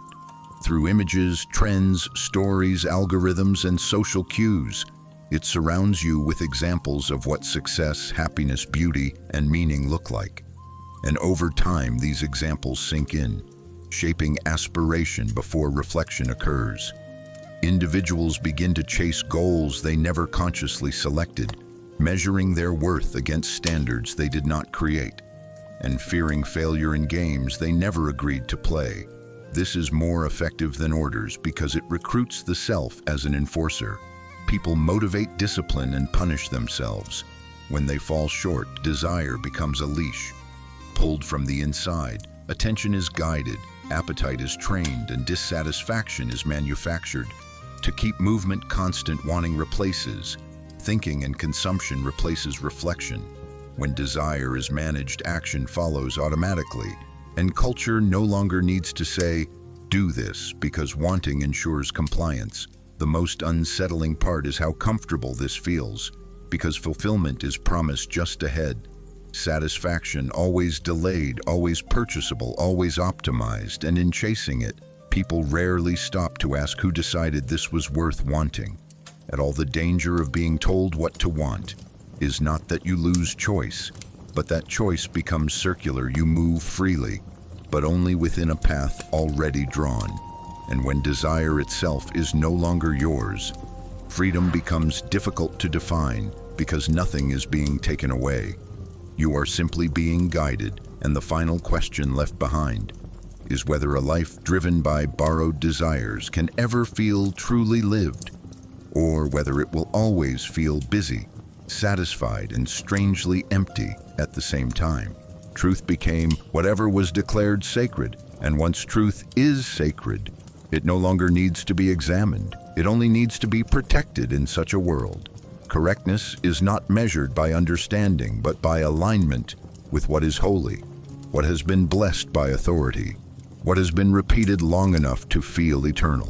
Through images, trends, stories, algorithms, and social cues, it surrounds you with examples of what success, happiness, beauty, and meaning look like. And over time, these examples sink in, shaping aspiration before reflection occurs. Individuals begin to chase goals they never consciously selected, measuring their worth against standards they did not create, and fearing failure in games they never agreed to play. This is more effective than orders because it recruits the self as an enforcer. People motivate discipline and punish themselves. When they fall short, desire becomes a leash. Pulled from the inside, attention is guided, appetite is trained, and dissatisfaction is manufactured. To keep movement constant, wanting replaces thinking, and consumption replaces reflection. When desire is managed, action follows automatically. And culture no longer needs to say, do this, because wanting ensures compliance. The most unsettling part is how comfortable this feels, because fulfillment is promised just ahead. Satisfaction always delayed, always purchasable, always optimized, and in chasing it, people rarely stop to ask who decided this was worth wanting. At all the danger of being told what to want, is not that you lose choice, but that choice becomes circular. You move freely, but only within a path already drawn. And when desire itself is no longer yours, freedom becomes difficult to define because nothing is being taken away. You are simply being guided, and the final question left behind is whether a life driven by borrowed desires can ever feel truly lived, or whether it will always feel busy, satisfied, and strangely empty at the same time. Truth became whatever was declared sacred, and once truth is sacred, it no longer needs to be examined. It only needs to be protected in such a world. Correctness is not measured by understanding, but by alignment with what is holy, what has been blessed by authority, what has been repeated long enough to feel eternal.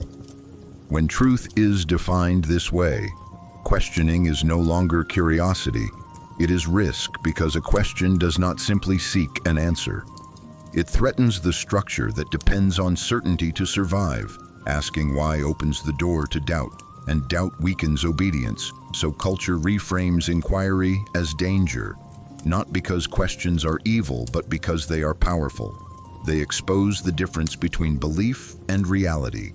When truth is defined this way, questioning is no longer curiosity. It is risk, because a question does not simply seek an answer. It threatens the structure that depends on certainty to survive. Asking why opens the door to doubt, and doubt weakens obedience. So culture reframes inquiry as danger, not because questions are evil, but because they are powerful. They expose the difference between belief and reality,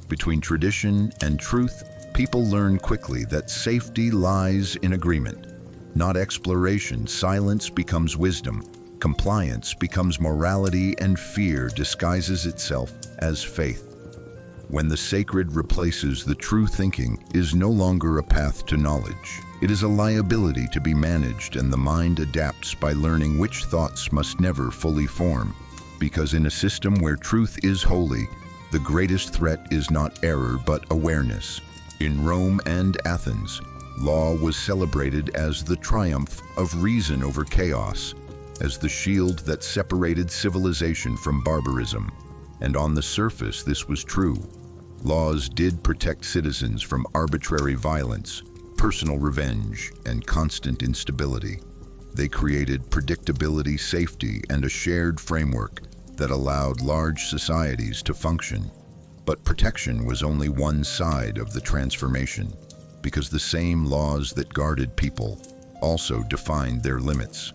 between tradition and truth. People learn quickly that safety lies in agreement, not exploration. Silence becomes wisdom, compliance becomes morality, and fear disguises itself as faith. When the sacred replaces the true, thinking is no longer a path to knowledge. It is a liability to be managed, and the mind adapts by learning which thoughts must never fully form. Because in a system where truth is holy, the greatest threat is not error but awareness. In Rome and Athens, law was celebrated as the triumph of reason over chaos, as the shield that separated civilization from barbarism. And on the surface, this was true. Laws did protect citizens from arbitrary violence, personal revenge, and constant instability. They created predictability, safety, and a shared framework that allowed large societies to function. But protection was only one side of the transformation, because the same laws that guarded people also defined their limits.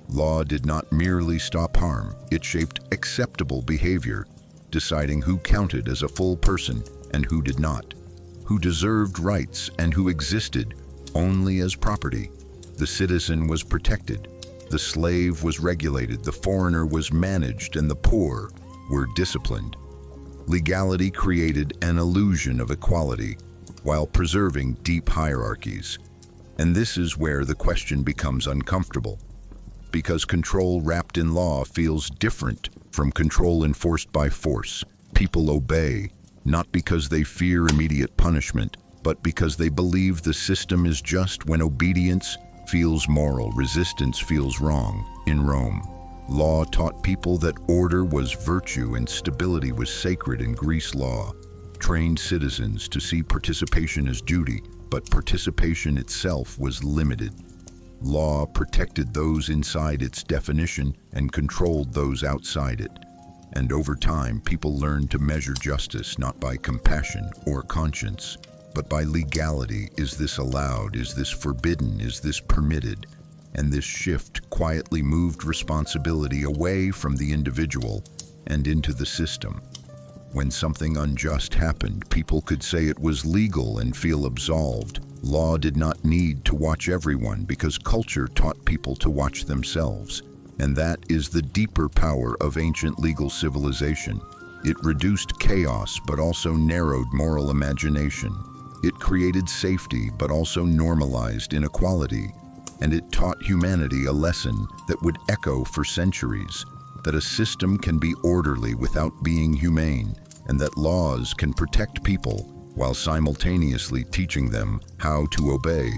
Law did not merely stop harm, it shaped acceptable behavior, deciding who counted as a full person and who did not, who deserved rights and who existed only as property. The citizen was protected, the slave was regulated, the foreigner was managed, and the poor were disciplined. Legality created an illusion of equality while preserving deep hierarchies. And this is where the question becomes uncomfortable, because control wrapped in law feels different from control enforced by force. People obey, not because they fear immediate punishment, but because they believe the system is just. When obedience feels moral, resistance feels wrong. In Rome, law taught people that order was virtue and stability was sacred. In Greece, law trained citizens to see participation as duty, but participation itself was limited. Law protected those inside its definition and controlled those outside it. And over time, people learned to measure justice not by compassion or conscience, but by legality. Is this allowed? Is this forbidden? Is this permitted? And this shift quietly moved responsibility away from the individual and into the system. When something unjust happened, people could say it was legal and feel absolved. Law did not need to watch everyone because culture taught people to watch themselves. And that is the deeper power of ancient legal civilization. It reduced chaos but also narrowed moral imagination. It created safety but also normalized inequality. And it taught humanity a lesson that would echo for centuries, that a system can be orderly without being humane, and that laws can protect people while simultaneously teaching them how to obey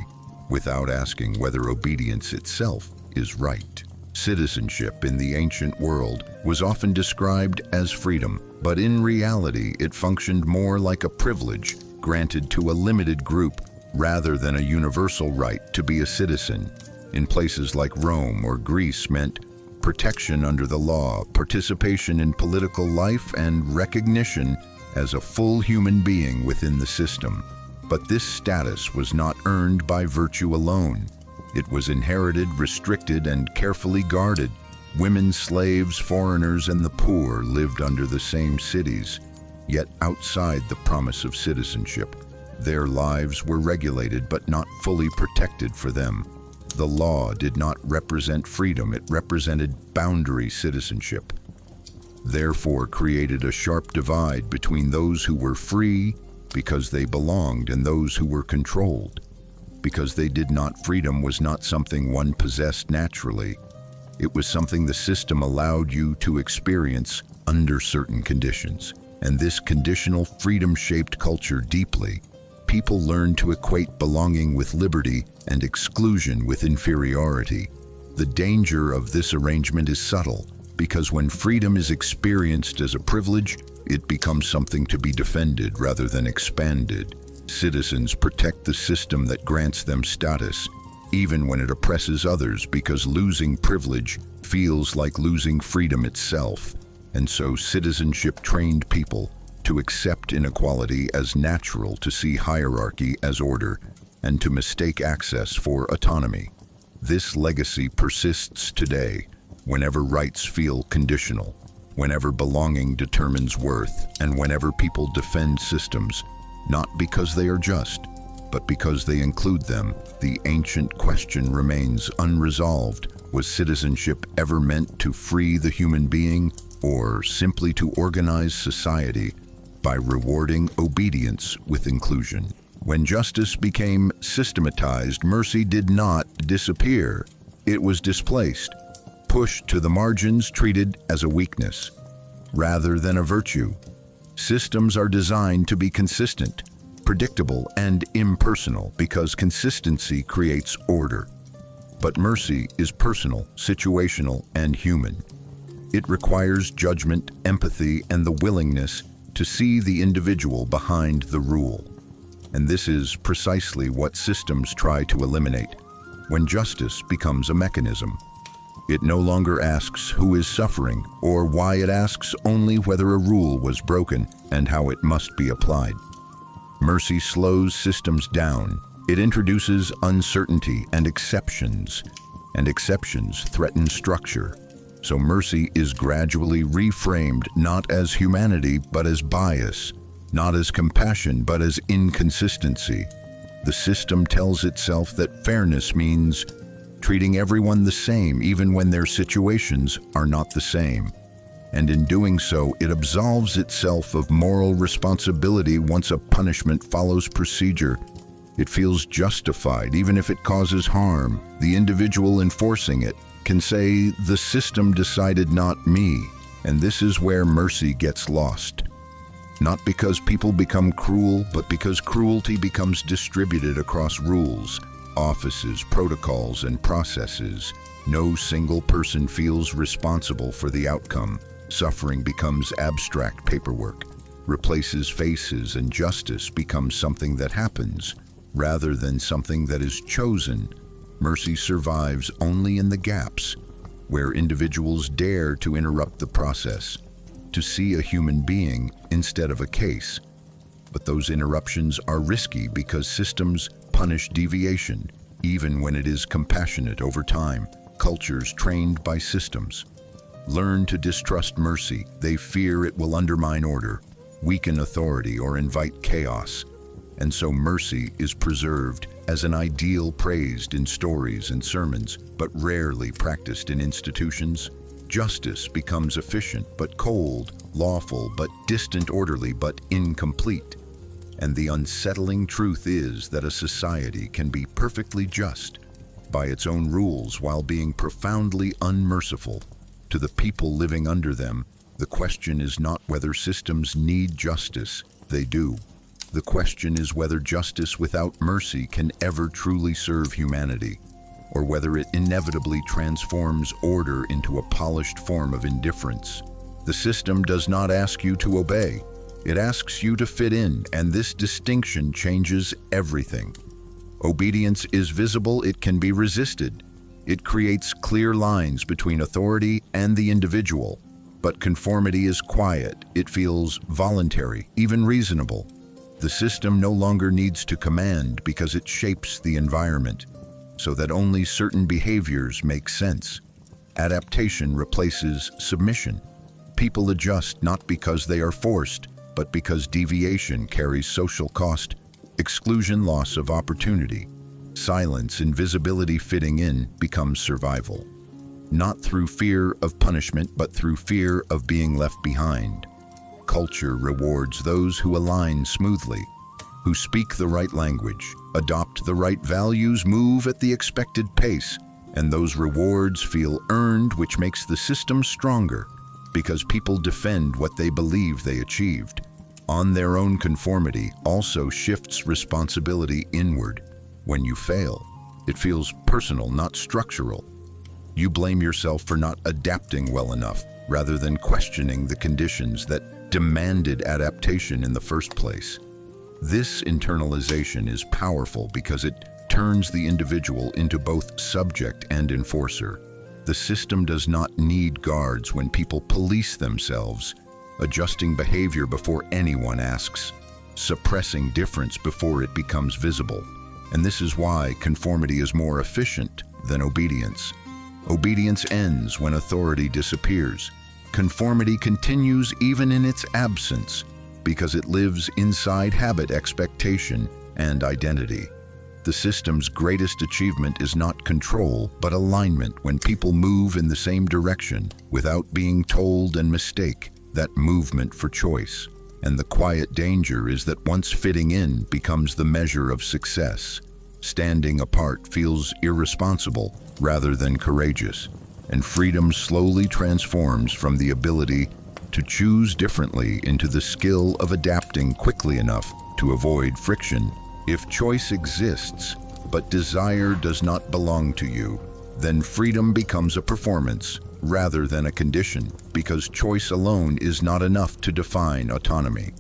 without asking whether obedience itself is right. Citizenship in the ancient world was often described as freedom, but in reality it functioned more like a privilege granted to a limited group rather than a universal right to be a citizen. In places like Rome or Greece meant protection under the law, participation in political life, and recognition as a full human being within the system. But this status was not earned by virtue alone. It was inherited, restricted, and carefully guarded. Women, slaves, foreigners, and the poor lived under the same cities, yet outside the promise of citizenship. Their lives were regulated but not fully protected for them. The law did not represent freedom, it represented boundary citizenship. Therefore created a sharp divide between those who were free because they belonged and those who were controlled. Because they did not, freedom was not something one possessed naturally. It was something the system allowed you to experience under certain conditions. And this conditional freedom shaped culture deeply. People learned to equate belonging with liberty and exclusion with inferiority. The danger of this arrangement is subtle, because when freedom is experienced as a privilege, it becomes something to be defended rather than expanded. Citizens protect the system that grants them status, even when it oppresses others, because losing privilege feels like losing freedom itself. And so citizenship trained people to accept inequality as natural, to see hierarchy as order, and to mistake access for autonomy. This legacy persists today, whenever rights feel conditional, whenever belonging determines worth, and whenever people defend systems, not because they are just, but because they include them. The ancient question remains unresolved. Was citizenship ever meant to free the human being, or simply to organize society by rewarding obedience with inclusion? When justice became systematized, mercy did not disappear. It was displaced, pushed to the margins, treated as a weakness rather than a virtue. Systems are designed to be consistent, predictable, and impersonal because consistency creates order. But mercy is personal, situational, and human. It requires judgment, empathy, and the willingness to see the individual behind the rule. And this is precisely what systems try to eliminate. When justice becomes a mechanism, it no longer asks who is suffering or why, it asks only whether a rule was broken and how it must be applied. Mercy slows systems down. It introduces uncertainty and exceptions threaten structure. So mercy is gradually reframed not as humanity but as bias, not as compassion but as inconsistency. The system tells itself that fairness means treating everyone the same even when their situations are not the same. And in doing so, it absolves itself of moral responsibility. Once a punishment follows procedure, it feels justified even if it causes harm. The individual enforcing it can say, "The system decided, not me." And this is where mercy gets lost. Not because people become cruel, but because cruelty becomes distributed across rules, offices, protocols, and processes. No single person feels responsible for the outcome. Suffering becomes abstract paperwork, replaces faces, and justice becomes something that happens rather than something that is chosen. Mercy survives only in the gaps where individuals dare to interrupt the process, to see a human being instead of a case. But those interruptions are risky because systems punish deviation, even when it is compassionate. Over time, cultures trained by systems learn to distrust mercy. They fear it will undermine order, weaken authority, or invite chaos. And so mercy is preserved as an ideal praised in stories and sermons, but rarely practiced in institutions. Justice becomes efficient but cold, lawful but distant, orderly but incomplete. And the unsettling truth is that a society can be perfectly just by its own rules while being profoundly unmerciful to the people living under them. The question is not whether systems need justice. They do. The question is whether justice without mercy can ever truly serve humanity, or whether it inevitably transforms order into a polished form of indifference. The system does not ask you to obey. It asks you to fit in, and this distinction changes everything. Obedience is visible, it can be resisted. It creates clear lines between authority and the individual. But conformity is quiet, it feels voluntary, even reasonable. The system no longer needs to command because it shapes the environment. so that only certain behaviors make sense. Adaptation replaces submission. People adjust not because they are forced, but because deviation carries social cost, exclusion, loss of opportunity. Silence, invisibility, fitting in becomes survival. Not through fear of punishment, but through fear of being left behind. Culture rewards those who align smoothly, who speak the right language, adopt the right values, move at the expected pace, and those rewards feel earned, which makes the system stronger, because people defend what they believe they achieved. On their own, conformity also shifts responsibility inward. When you fail, it feels personal, not structural. You blame yourself for not adapting well enough, rather than questioning the conditions that demanded adaptation in the first place. This internalization is powerful because it turns the individual into both subject and enforcer. The system does not need guards when people police themselves, adjusting behavior before anyone asks, suppressing difference before it becomes visible. And this is why conformity is more efficient than obedience. Obedience ends when authority disappears. Conformity continues even in its absence because it lives inside habit, expectation, and identity. The system's greatest achievement is not control, but alignment. When people move in the same direction without being told and mistake that movement for choice. And the quiet danger is that once fitting in becomes the measure of success, standing apart feels irresponsible rather than courageous, and freedom slowly transforms from the ability to choose differently into the skill of adapting quickly enough to avoid friction. If choice exists, but desire does not belong to you, then freedom becomes a performance rather than a condition, because choice alone is not enough to define autonomy.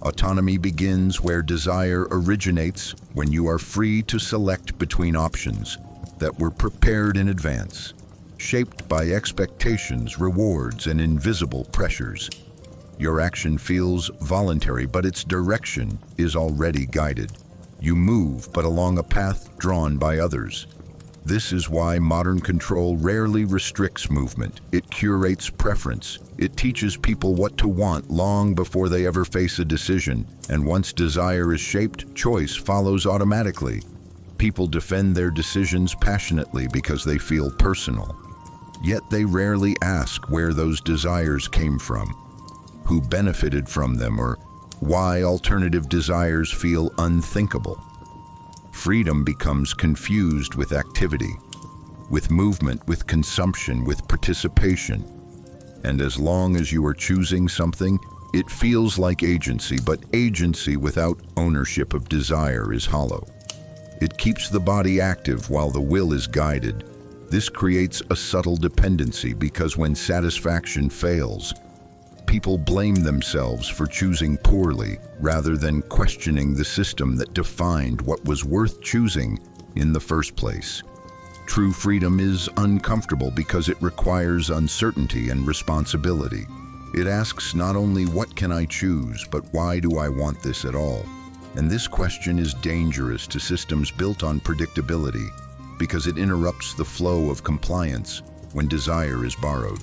Autonomy begins where desire originates, when you are free to select between options that were prepared in advance, shaped by expectations, rewards, and invisible pressures. Your action feels voluntary, but its direction is already guided. You move, but along a path drawn by others. This is why modern control rarely restricts movement. It curates preference. It teaches people what to want long before they ever face a decision. And once desire is shaped, choice follows automatically. People defend their decisions passionately because they feel personal. Yet they rarely ask where those desires came from, who benefited from them, or why alternative desires feel unthinkable. Freedom becomes confused with activity, with movement, with consumption, with participation. And as long as you are choosing something, it feels like agency, but agency without ownership of desire is hollow. It keeps the body active while the will is guided. This creates a subtle dependency because when satisfaction fails, people blame themselves for choosing poorly rather than questioning the system that defined what was worth choosing in the first place. True freedom is uncomfortable because it requires uncertainty and responsibility. It asks not only what can I choose, but why do I want this at all? And this question is dangerous to systems built on predictability because it interrupts the flow of compliance when desire is borrowed.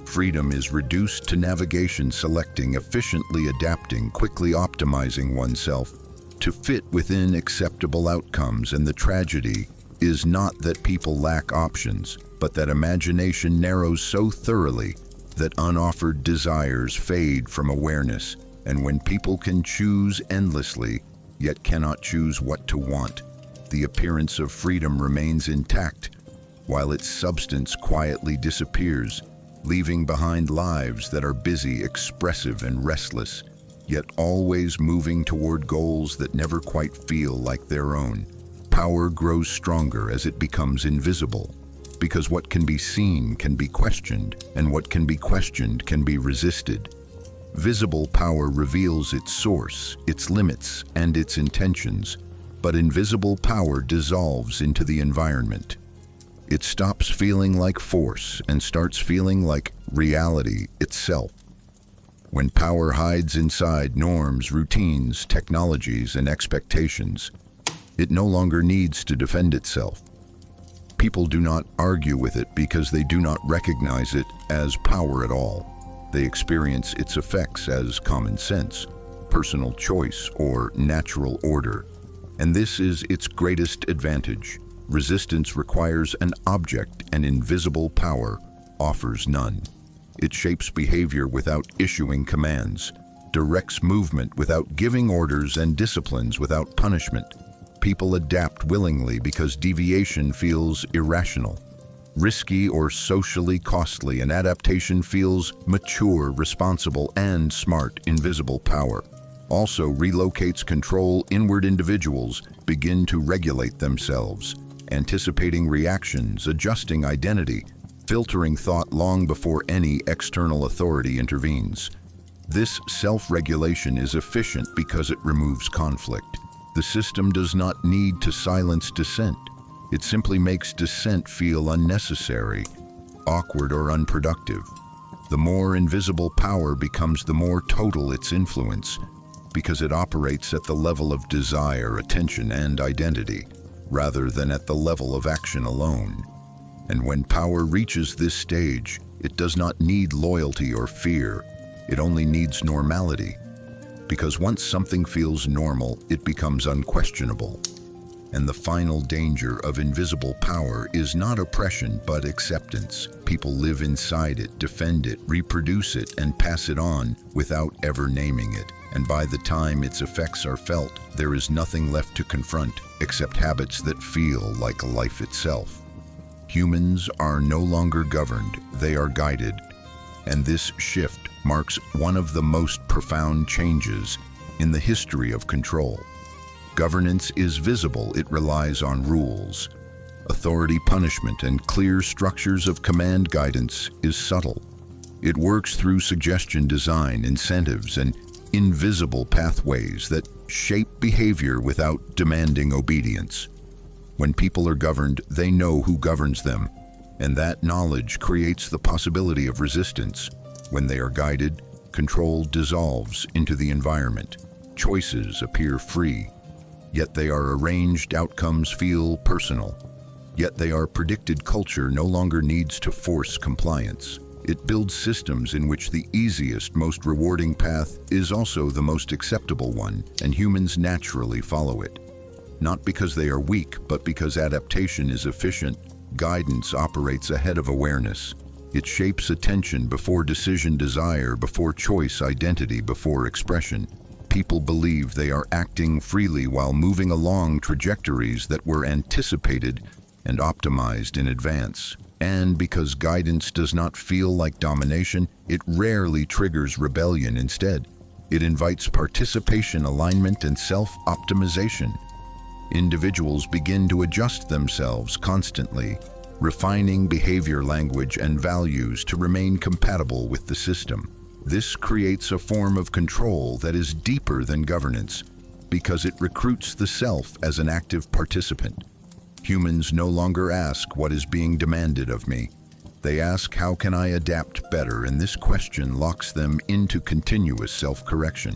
Freedom is reduced to navigation, selecting, efficiently adapting, quickly optimizing oneself to fit within acceptable outcomes. And the tragedy is not that people lack options, but that imagination narrows so thoroughly that unoffered desires fade from awareness. And when people can choose endlessly, yet cannot choose what to want, the appearance of freedom remains intact, while its substance quietly disappears, leaving behind lives that are busy, expressive, and restless, yet always moving toward goals that never quite feel like their own. Power grows stronger as it becomes invisible, because what can be seen can be questioned, and what can be questioned can be resisted. Visible power reveals its source, its limits, and its intentions, but invisible power dissolves into the environment. It stops feeling like force and starts feeling like reality itself. When power hides inside norms, routines, technologies, and expectations, it no longer needs to defend itself. People do not argue with it because they do not recognize it as power at all. They experience its effects as common sense, personal choice, or natural order. And this is its greatest advantage. Resistance requires an object, and invisible power offers none. It shapes behavior without issuing commands, directs movement without giving orders, and disciplines without punishment. People adapt willingly because deviation feels irrational, risky, or socially costly, and adaptation feels mature, responsible, and smart. Invisible power also relocates control. Inward individuals begin to regulate themselves, anticipating reactions, adjusting identity, filtering thought long before any external authority intervenes. This self-regulation is efficient because it removes conflict. The system does not need to silence dissent. It simply makes dissent feel unnecessary, awkward, or unproductive. The more invisible power becomes, the more total its influence, because it operates at the level of desire, attention, and identity, rather than at the level of action alone. And when power reaches this stage, it does not need loyalty or fear. It only needs normality. Because once something feels normal, it becomes unquestionable. And the final danger of invisible power is not oppression, but acceptance. People live inside it, defend it, reproduce it, and pass it on without ever naming it. And by the time its effects are felt, there is nothing left to confront except habits that feel like life itself. Humans are no longer governed, they are guided. And this shift marks one of the most profound changes in the history of control. Governance is visible. It relies on rules. Authority, punishment, and clear structures of command. Guidance is subtle. It works through suggestion, design, incentives, and invisible pathways that shape behavior without demanding obedience. When people are governed, they know who governs them, and that knowledge creates the possibility of resistance. When they are guided, control dissolves into the environment. Choices appear free, yet they are arranged. Outcomes feel personal, yet they are predicted. Culture no longer needs to force compliance. It builds systems in which the easiest, most rewarding path is also the most acceptable one, and humans naturally follow it. Not because they are weak, but because adaptation is efficient. Guidance operates ahead of awareness. It shapes attention before decision, desire before choice, identity before expression. People believe they are acting freely while moving along trajectories that were anticipated and optimized in advance. And because guidance does not feel like domination, it rarely triggers rebellion. Instead, it invites participation, alignment, and self-optimization. Individuals begin to adjust themselves constantly, refining behavior, language, and values to remain compatible with the system. This creates a form of control that is deeper than governance, because it recruits the self as an active participant. Humans no longer ask, "What is being demanded of me?" They ask, "How can I adapt better?" And this question locks them into continuous self-correction.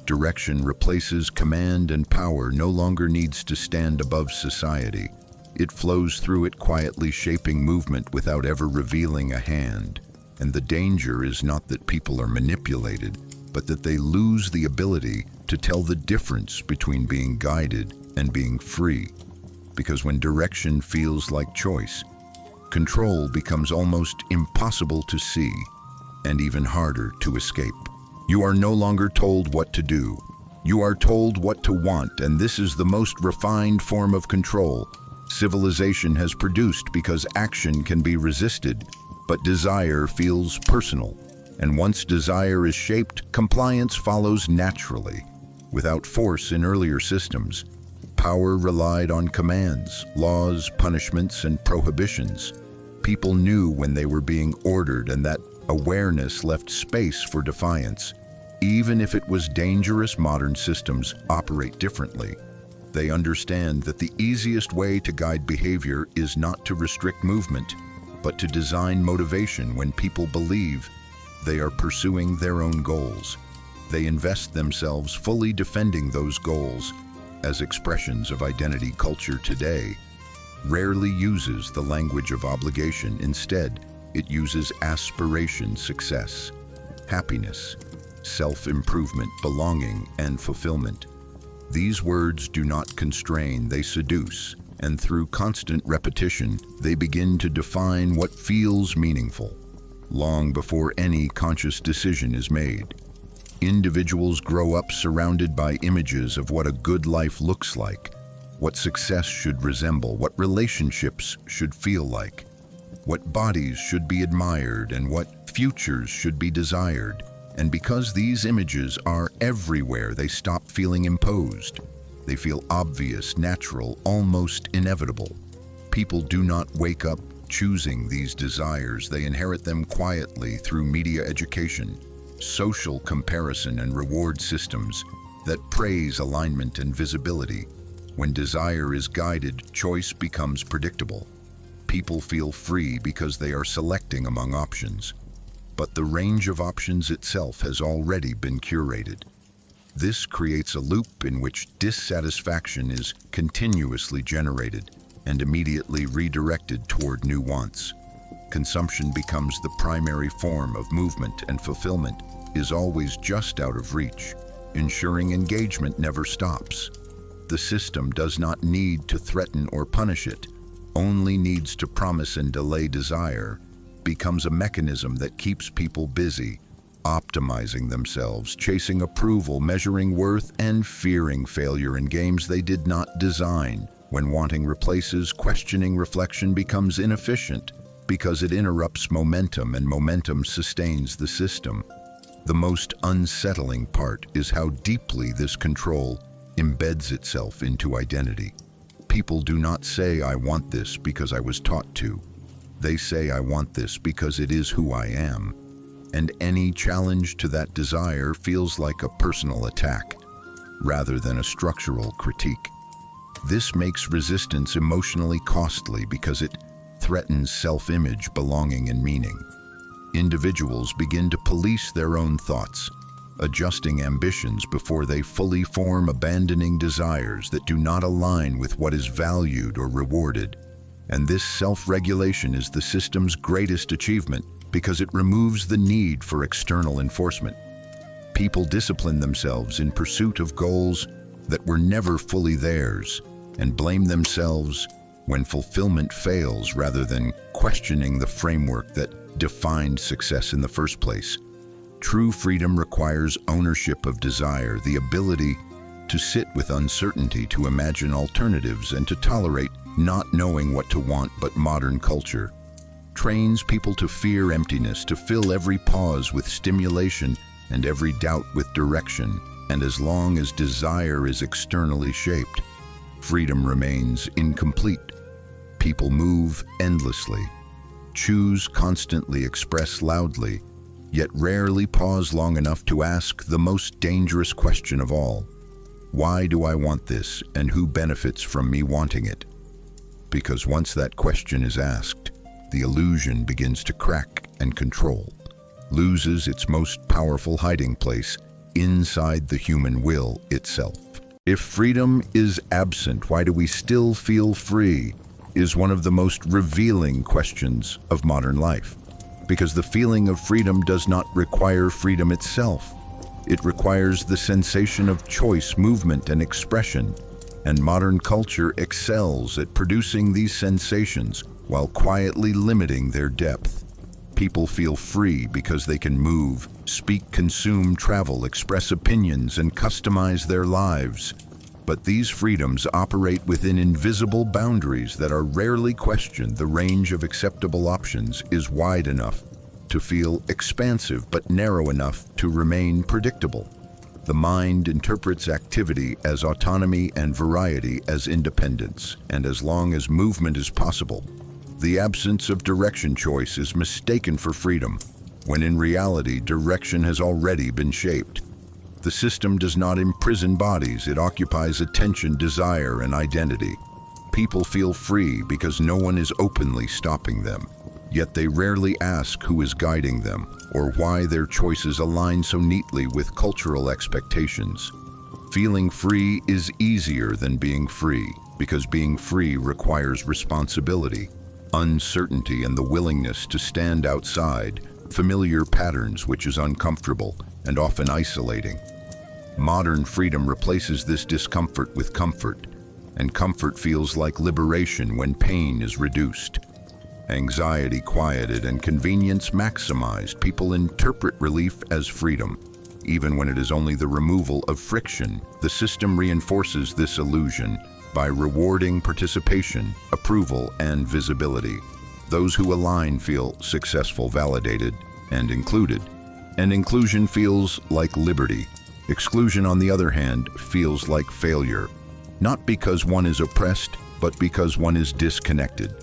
Direction replaces command, and power no longer needs to stand above society. It flows through it quietly, shaping movement without ever revealing a hand. And the danger is not that people are manipulated, but that they lose the ability to tell the difference between being guided and being free. Because when direction feels like choice, control becomes almost impossible to see and even harder to escape. You are no longer told what to do. You are told what to want, and this is the most refined form of control civilization has produced, because action can be resisted, but desire feels personal. And once desire is shaped, compliance follows naturally, without force. In earlier systems, power relied on commands, laws, punishments, and prohibitions. People knew when they were being ordered, and that awareness left space for defiance. Even if it was dangerous, modern systems operate differently. They understand that the easiest way to guide behavior is not to restrict movement, but to design motivation. When people believe they are pursuing their own goals, they invest themselves fully defending those goals as expressions of identity. Culture today rarely uses the language of obligation. Instead, it uses aspiration, success, happiness, self-improvement, belonging, and fulfillment. These words do not constrain, they seduce, and through constant repetition, they begin to define what feels meaningful, long before any conscious decision is made. Individuals grow up surrounded by images of what a good life looks like, what success should resemble, what relationships should feel like, what bodies should be admired, and what futures should be desired. And because these images are everywhere, they stop feeling imposed. They feel obvious, natural, almost inevitable. People do not wake up choosing these desires. They inherit them quietly through media education, social comparison, and reward systems that praise alignment and visibility. When desire is guided, choice becomes predictable. People feel free because they are selecting among options. But the range of options itself has already been curated. This creates a loop in which dissatisfaction is continuously generated and immediately redirected toward new wants. Consumption becomes the primary form of movement, and fulfillment is always just out of reach, ensuring engagement never stops. The system does not need to threaten or punish it, only needs to promise and delay desire, becomes a mechanism that keeps people busy, optimizing themselves, chasing approval, measuring worth, and fearing failure in games they did not design. When wanting replaces questioning, reflection becomes inefficient because it interrupts momentum, and momentum sustains the system. The most unsettling part is how deeply this control embeds itself into identity. People do not say, "I want this because I was taught to." They say, "I want this because it is who I am." And any challenge to that desire feels like a personal attack, rather than a structural critique. This makes resistance emotionally costly because it threatens self-image, belonging, and meaning. Individuals begin to police their own thoughts, adjusting ambitions before they fully form, abandoning desires that do not align with what is valued or rewarded. And this self-regulation is the system's greatest achievement because it removes the need for external enforcement. People discipline themselves in pursuit of goals that were never fully theirs, and blame themselves when fulfillment fails rather than questioning the framework that defined success in the first place. True freedom requires ownership of desire, the ability to sit with uncertainty, to imagine alternatives, and to tolerate not knowing what to want. But modern culture trains people to fear emptiness, to fill every pause with stimulation and every doubt with direction. And as long as desire is externally shaped, freedom remains incomplete. People move endlessly, choose constantly, express loudly, yet rarely pause long enough to ask the most dangerous question of all. Why do I want this, and who benefits from me wanting it? Because once that question is asked, the illusion begins to crack, and control loses its most powerful hiding place inside the human will itself. If freedom is absent, why do we still feel free? Is one of the most revealing questions of modern life. Because the feeling of freedom does not require freedom itself. It requires the sensation of choice, movement, and expression. And modern culture excels at producing these sensations while quietly limiting their depth. People feel free because they can move, speak, consume, travel, express opinions, and customize their lives. But these freedoms operate within invisible boundaries that are rarely questioned. The range of acceptable options is wide enough to feel expansive, but narrow enough to remain predictable. The mind interprets activity as autonomy and variety as independence, and as long as movement is possible, the absence of direction choice is mistaken for freedom, when in reality direction has already been shaped. The system does not imprison bodies, it occupies attention, desire, and identity. People feel free because no one is openly stopping them, yet they rarely ask who is guiding them or why their choices align so neatly with cultural expectations. Feeling free is easier than being free, because being free requires responsibility, uncertainty, and the willingness to stand outside familiar patterns, which is uncomfortable and often isolating. Modern freedom replaces this discomfort with comfort, and comfort feels like liberation when pain is reduced. Anxiety quieted and convenience maximized, people interpret relief as freedom. Even when it is only the removal of friction, the system reinforces this illusion by rewarding participation, approval, and visibility. Those who align feel successful, validated, and included. And inclusion feels like liberty. Exclusion, on the other hand, feels like failure. Not because one is oppressed, but because one is disconnected.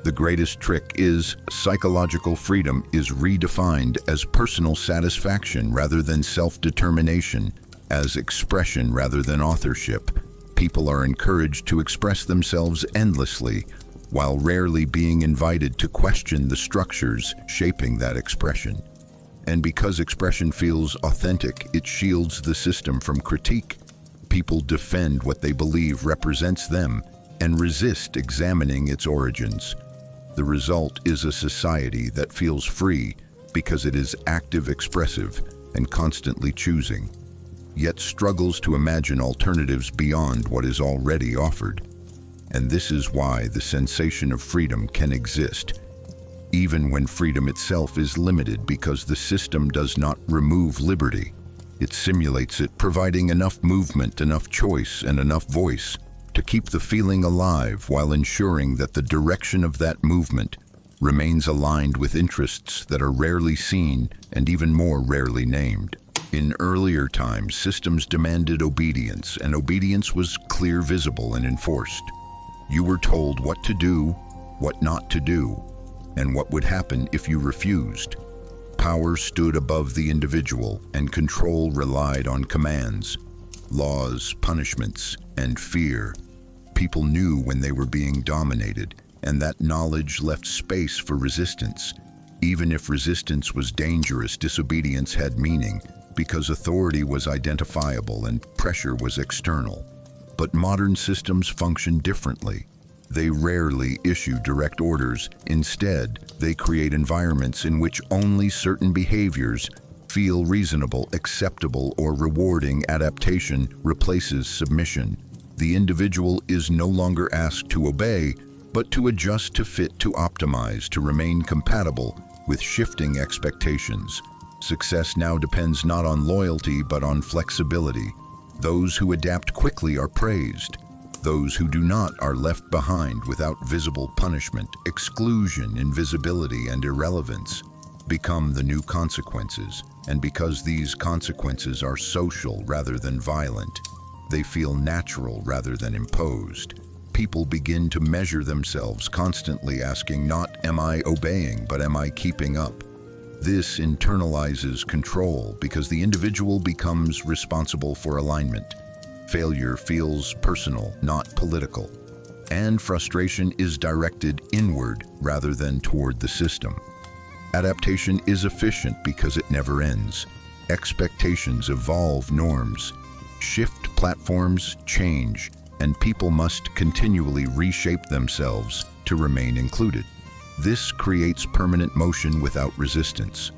The greatest trick is psychological freedom is redefined as personal satisfaction rather than self-determination, as expression rather than authorship. People are encouraged to express themselves endlessly, while rarely being invited to question the structures shaping that expression. And because expression feels authentic, it shields the system from critique. People defend what they believe represents them and resist examining its origins. The result is a society that feels free because it is active, expressive, and constantly choosing, yet struggles to imagine alternatives beyond what is already offered. And this is why the sensation of freedom can exist, even when freedom itself is limited, because the system does not remove liberty. It simulates it, providing enough movement, enough choice, and enough voice to keep the feeling alive while ensuring that the direction of that movement remains aligned with interests that are rarely seen and even more rarely named. In earlier times, systems demanded obedience, and obedience was clear, visible, and enforced. You were told what to do, what not to do, and what would happen if you refused. Power stood above the individual, and control relied on commands, laws, punishments, and fear. People knew when they were being dominated, and that knowledge left space for resistance. Even if resistance was dangerous, disobedience had meaning, because authority was identifiable and pressure was external. But modern systems function differently. They rarely issue direct orders. Instead, they create environments in which only certain behaviors feel reasonable, acceptable, or rewarding. Adaptation replaces submission. The individual is no longer asked to obey, but to adjust, to fit, to optimize, to remain compatible with shifting expectations. Success now depends not on loyalty, but on flexibility. Those who adapt quickly are praised. Those who do not are left behind without visible punishment. Exclusion, invisibility, and irrelevance become the new consequences. And because these consequences are social rather than violent, they feel natural rather than imposed. People begin to measure themselves, constantly asking not, am I obeying, but am I keeping up? This internalizes control because the individual becomes responsible for alignment. Failure feels personal, not political. And frustration is directed inward rather than toward the system. Adaptation is efficient because it never ends. Expectations evolve, norms shift, platforms change, and people must continually reshape themselves to remain included. This creates permanent motion without resistance.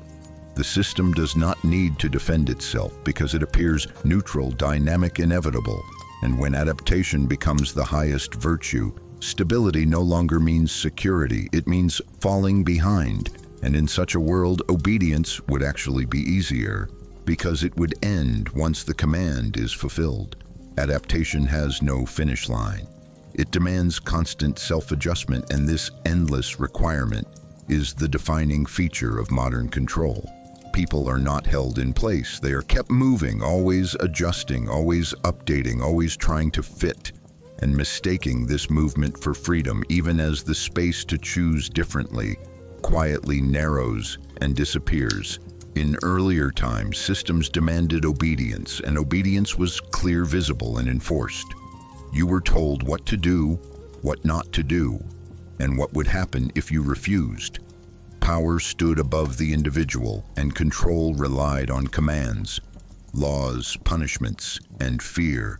The system does not need to defend itself because it appears neutral, dynamic, inevitable. And when adaptation becomes the highest virtue, stability no longer means security, it means falling behind. And in such a world, obedience would actually be easier, because it would end once the command is fulfilled. Adaptation has no finish line. It demands constant self-adjustment, and this endless requirement is the defining feature of modern control. People are not held in place. They are kept moving, always adjusting, always updating, always trying to fit, and mistaking this movement for freedom, even as the space to choose differently quietly narrows and disappears. In earlier times, systems demanded obedience, and obedience was clear, visible, and enforced. You were told what to do, what not to do, and what would happen if you refused. Power stood above the individual, and control relied on commands, laws, punishments, and fear.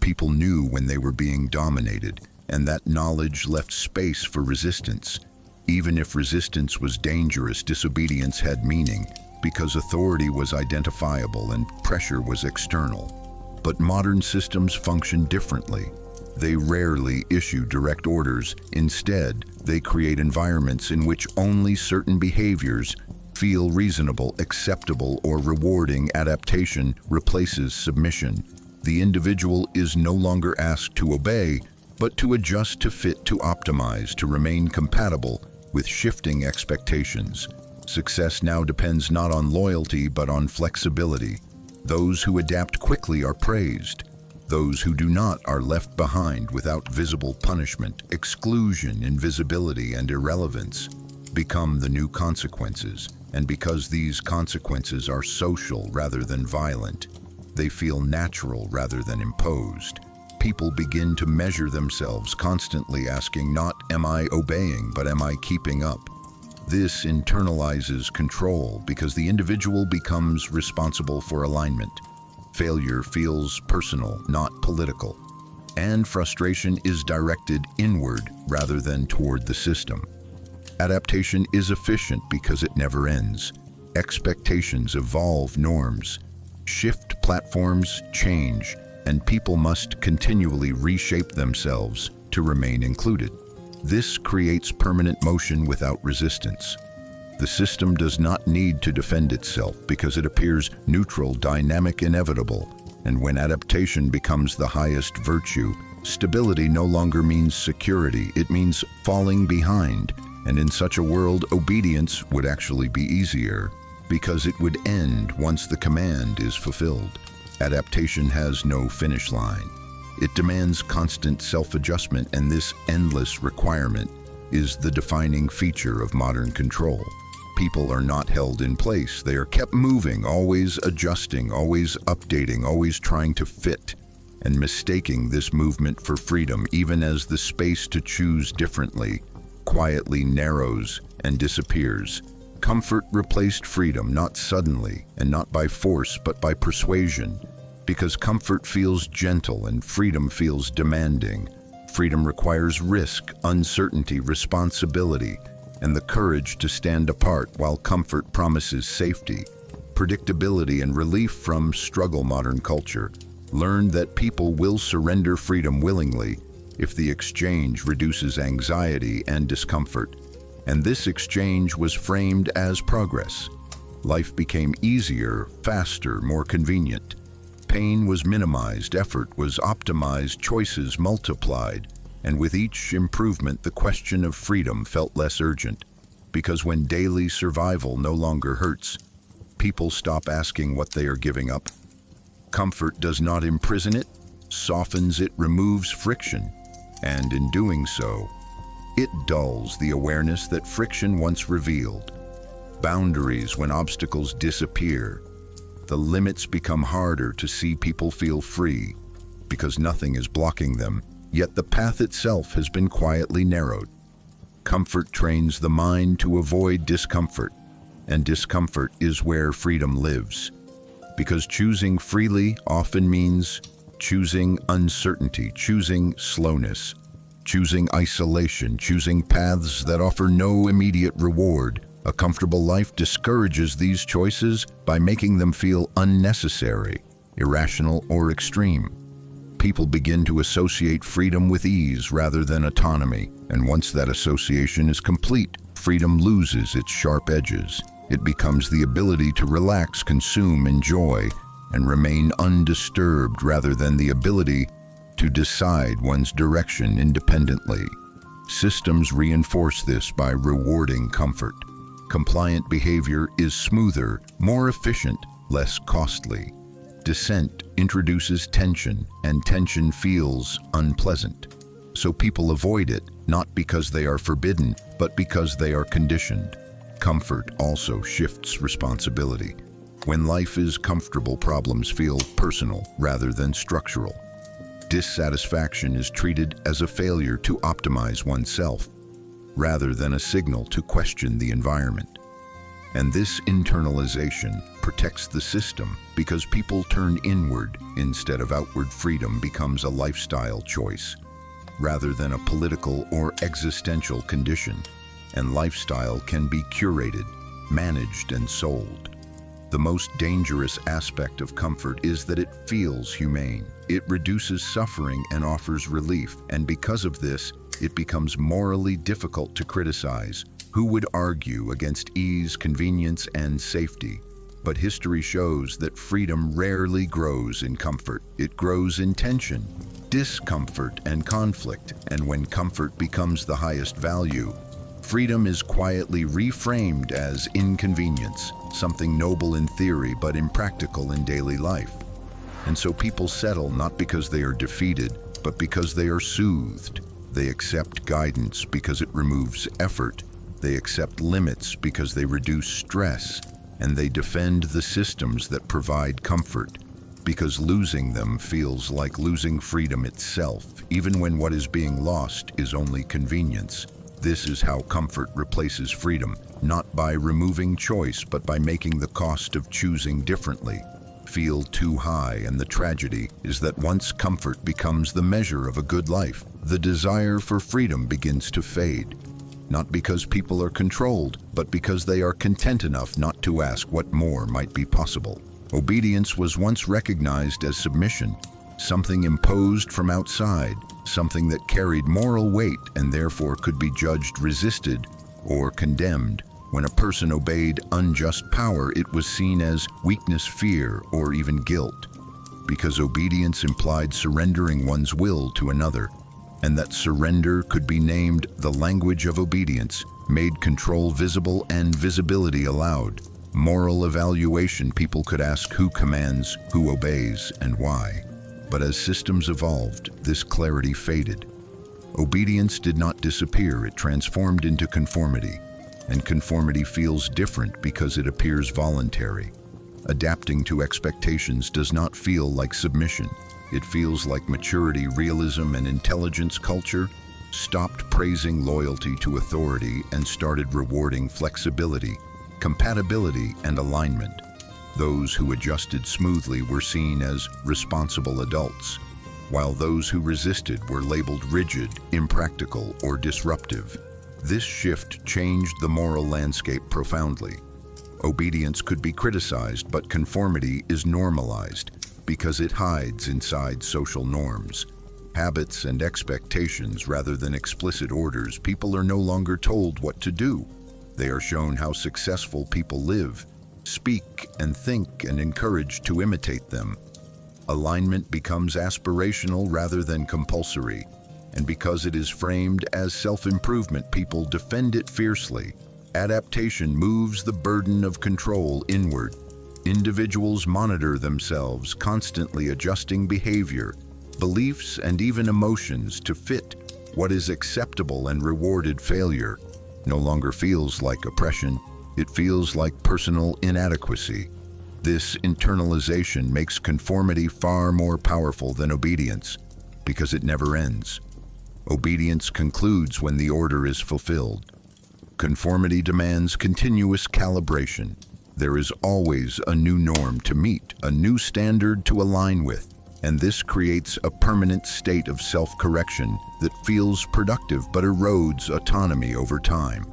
People knew when they were being dominated, and that knowledge left space for resistance. Even if resistance was dangerous, disobedience had meaning, because authority was identifiable and pressure was external. But modern systems function differently. They rarely issue direct orders. Instead, they create environments in which only certain behaviors feel reasonable, acceptable, or rewarding. Adaptation replaces submission. The individual is no longer asked to obey, but to adjust, to fit, to optimize, to remain compatible with shifting expectations. Success now depends not on loyalty, but on flexibility. Those who adapt quickly are praised. Those who do not are left behind without visible punishment. Exclusion, invisibility, and irrelevance become the new consequences. And because these consequences are social rather than violent, they feel natural rather than imposed. People begin to measure themselves, constantly asking not, "Am I obeying?" but "Am I keeping up?" This internalizes control because the individual becomes responsible for alignment. Failure feels personal, not political. And frustration is directed inward rather than toward the system. Adaptation is efficient because it never ends. Expectations evolve, norms shift, platforms change, and people must continually reshape themselves to remain included. This creates permanent motion without resistance. The system does not need to defend itself because it appears neutral, dynamic, inevitable. And when adaptation becomes the highest virtue, stability no longer means security, it means falling behind. And in such a world, obedience would actually be easier because it would end once the command is fulfilled. Adaptation has no finish line. It demands constant self-adjustment, and this endless requirement is the defining feature of modern control. People are not held in place. They are kept moving, always adjusting, always updating, always trying to fit, and mistaking this movement for freedom, even as the space to choose differently quietly narrows and disappears. Comfort replaced freedom, not suddenly and not by force, but by persuasion. Because comfort feels gentle and freedom feels demanding. Freedom requires risk, uncertainty, responsibility, and the courage to stand apart, while comfort promises safety, predictability, and relief from struggle. Modern culture learned that people will surrender freedom willingly if the exchange reduces anxiety and discomfort. And this exchange was framed as progress. Life became easier, faster, more convenient. Pain was minimized, effort was optimized, choices multiplied, and with each improvement, the question of freedom felt less urgent. Because when daily survival no longer hurts, people stop asking what they are giving up. Comfort does not imprison it, softens it, removes friction, and in doing so, it dulls the awareness that friction once revealed. Boundaries, when obstacles disappear, the limits become harder to see. People feel free because nothing is blocking them, yet the path itself has been quietly narrowed. Comfort trains the mind to avoid discomfort, and discomfort is where freedom lives. Because choosing freely often means choosing uncertainty, choosing slowness, choosing isolation, choosing paths that offer no immediate reward. A comfortable life discourages these choices by making them feel unnecessary, irrational, or extreme. People begin to associate freedom with ease rather than autonomy, and once that association is complete, freedom loses its sharp edges. It becomes the ability to relax, consume, enjoy, and remain undisturbed rather than the ability to decide one's direction independently. Systems reinforce this by rewarding comfort. Compliant behavior is smoother, more efficient, less costly. Dissent introduces tension, and tension feels unpleasant. So people avoid it, not because they are forbidden, but because they are conditioned. Comfort also shifts responsibility. When life is comfortable, problems feel personal rather than structural. Dissatisfaction is treated as a failure to optimize oneself, rather than a signal to question the environment. And this internalization protects the system because people turn inward instead of outward. Freedom becomes a lifestyle choice. rather than a political or existential condition, and lifestyle can be curated, managed, and sold. The most dangerous aspect of comfort is that it feels humane. It reduces suffering and offers relief, and because of this, it becomes morally difficult to criticize. Who would argue against ease, convenience, and safety? But history shows that freedom rarely grows in comfort. It grows in tension, discomfort, and conflict, and when comfort becomes the highest value, freedom is quietly reframed as inconvenience, something noble in theory but impractical in daily life. And so people settle not because they are defeated, but because they are soothed. They accept guidance because it removes effort. They accept limits because they reduce stress. And they defend the systems that provide comfort, because losing them feels like losing freedom itself, even when what is being lost is only convenience. This is how comfort replaces freedom, not by removing choice, but by making the cost of choosing differently feel too high. And the tragedy is that once comfort becomes the measure of a good life, the desire for freedom begins to fade. Not because people are controlled, but because they are content enough not to ask what more might be possible. Obedience was once recognized as submission, something imposed from outside, something that carried moral weight and therefore could be judged resisted or condemned. When a person obeyed unjust power, it was seen as weakness, fear, or even guilt, because obedience implied surrendering one's will to another. And that surrender could be named the language of obedience, made control visible and visibility allowed. Moral evaluation, people could ask who commands, who obeys, and why. But as systems evolved, this clarity faded. Obedience did not disappear, it transformed into conformity. And conformity feels different because it appears voluntary. Adapting to expectations does not feel like submission. It feels like maturity, realism, and intelligence. Culture stopped praising loyalty to authority and started rewarding flexibility, compatibility, and alignment. Those who adjusted smoothly were seen as responsible adults, while those who resisted were labeled rigid, impractical, or disruptive. This shift changed the moral landscape profoundly. Obedience could be criticized, but conformity is normalized, because it hides inside social norms, habits, and expectations rather than explicit orders. People are no longer told what to do. They are shown how successful people live, speak, and think, and encouraged to imitate them. Alignment becomes aspirational rather than compulsory, and because it is framed as self-improvement, people defend it fiercely. Adaptation moves the burden of control inward. Individuals monitor themselves, constantly adjusting behavior, beliefs, and even emotions to fit what is acceptable, and rewarded failure no longer feels like oppression, it feels like personal inadequacy. This internalization makes conformity far more powerful than obedience, because it never ends. Obedience concludes when the order is fulfilled. Conformity demands continuous calibration. There is always a new norm to meet, a new standard to align with, and this creates a permanent state of self-correction that feels productive but erodes autonomy over time.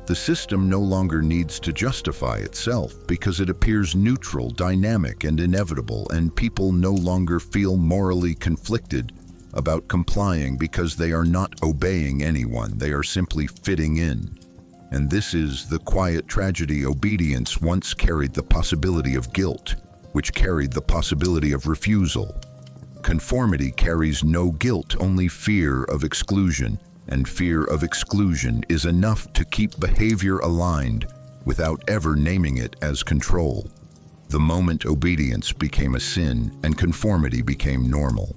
The system no longer needs to justify itself because it appears neutral, dynamic, and inevitable, and people no longer feel morally conflicted about complying because they are not obeying anyone, they are simply fitting in. And this is the quiet tragedy. Obedience once carried the possibility of guilt, which carried the possibility of refusal. Conformity carries no guilt, only fear of exclusion, and fear of exclusion is enough to keep behavior aligned without ever naming it as control. The moment obedience became a sin and conformity became normal,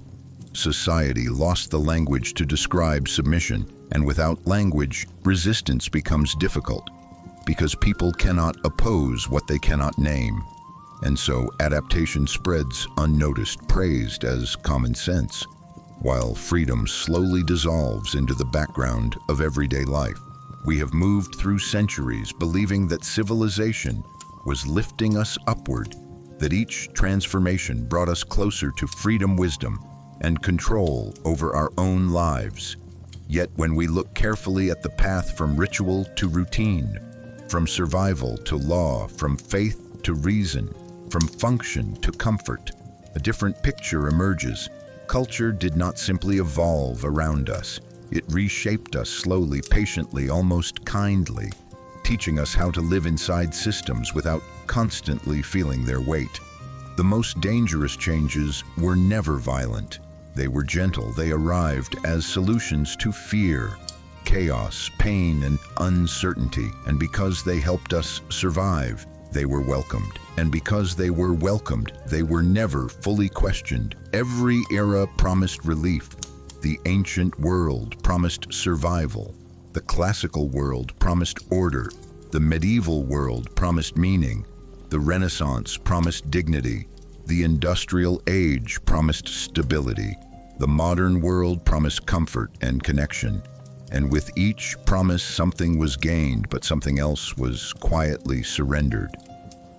society lost the language to describe submission, and without language, resistance becomes difficult, because people cannot oppose what they cannot name. And so adaptation spreads unnoticed, praised as common sense, while freedom slowly dissolves into the background of everyday life. We have moved through centuries believing that civilization was lifting us upward, that each transformation brought us closer to freedom, wisdom, and control over our own lives. Yet when we look carefully at the path from ritual to routine, from survival to law, from faith to reason, from function to comfort, a different picture emerges. Culture did not simply evolve around us. It reshaped us slowly, patiently, almost kindly, teaching us how to live inside systems without constantly feeling their weight. The most dangerous changes were never violent. They were gentle. They arrived as solutions to fear, chaos, pain, and uncertainty. And because they helped us survive, they were welcomed. And because they were welcomed, they were never fully questioned. Every era promised relief. The ancient world promised survival. The classical world promised order. The medieval world promised meaning. The Renaissance promised dignity. The industrial age promised stability. The modern world promised comfort and connection. And with each promise, something was gained, but something else was quietly surrendered.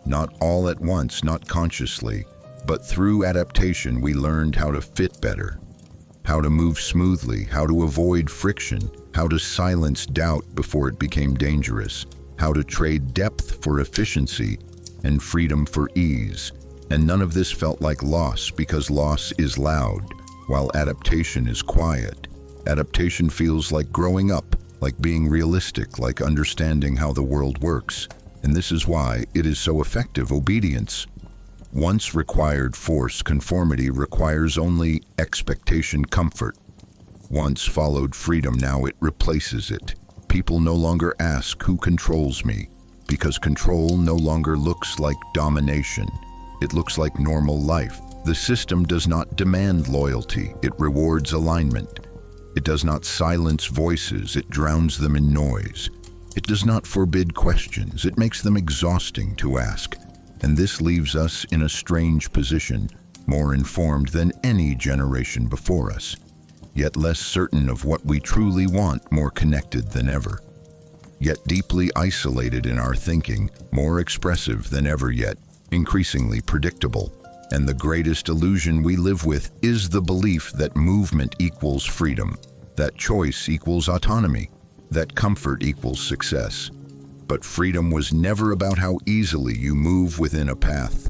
Not all at once, not consciously, but through adaptation we learned how to fit better, how to move smoothly, how to avoid friction, how to silence doubt before it became dangerous, how to trade depth for efficiency and freedom for ease. And none of this felt like loss, because loss is loud, while adaptation is quiet. Adaptation feels like growing up, like being realistic, like understanding how the world works. And this is why it is so effective. Obedience once required force. Conformity requires only expectation. Comfort once followed freedom. Now it replaces it. People no longer ask, who controls me? Because control no longer looks like domination. It looks like normal life. The system does not demand loyalty. It rewards alignment. It does not silence voices. It drowns them in noise. It does not forbid questions. It makes them exhausting to ask. And this leaves us in a strange position, more informed than any generation before us, yet less certain of what we truly want, more connected than ever, yet deeply isolated in our thinking, more expressive than ever yet, increasingly predictable. And the greatest illusion we live with is the belief that movement equals freedom, that choice equals autonomy, that comfort equals success. But freedom was never about how easily you move within a path.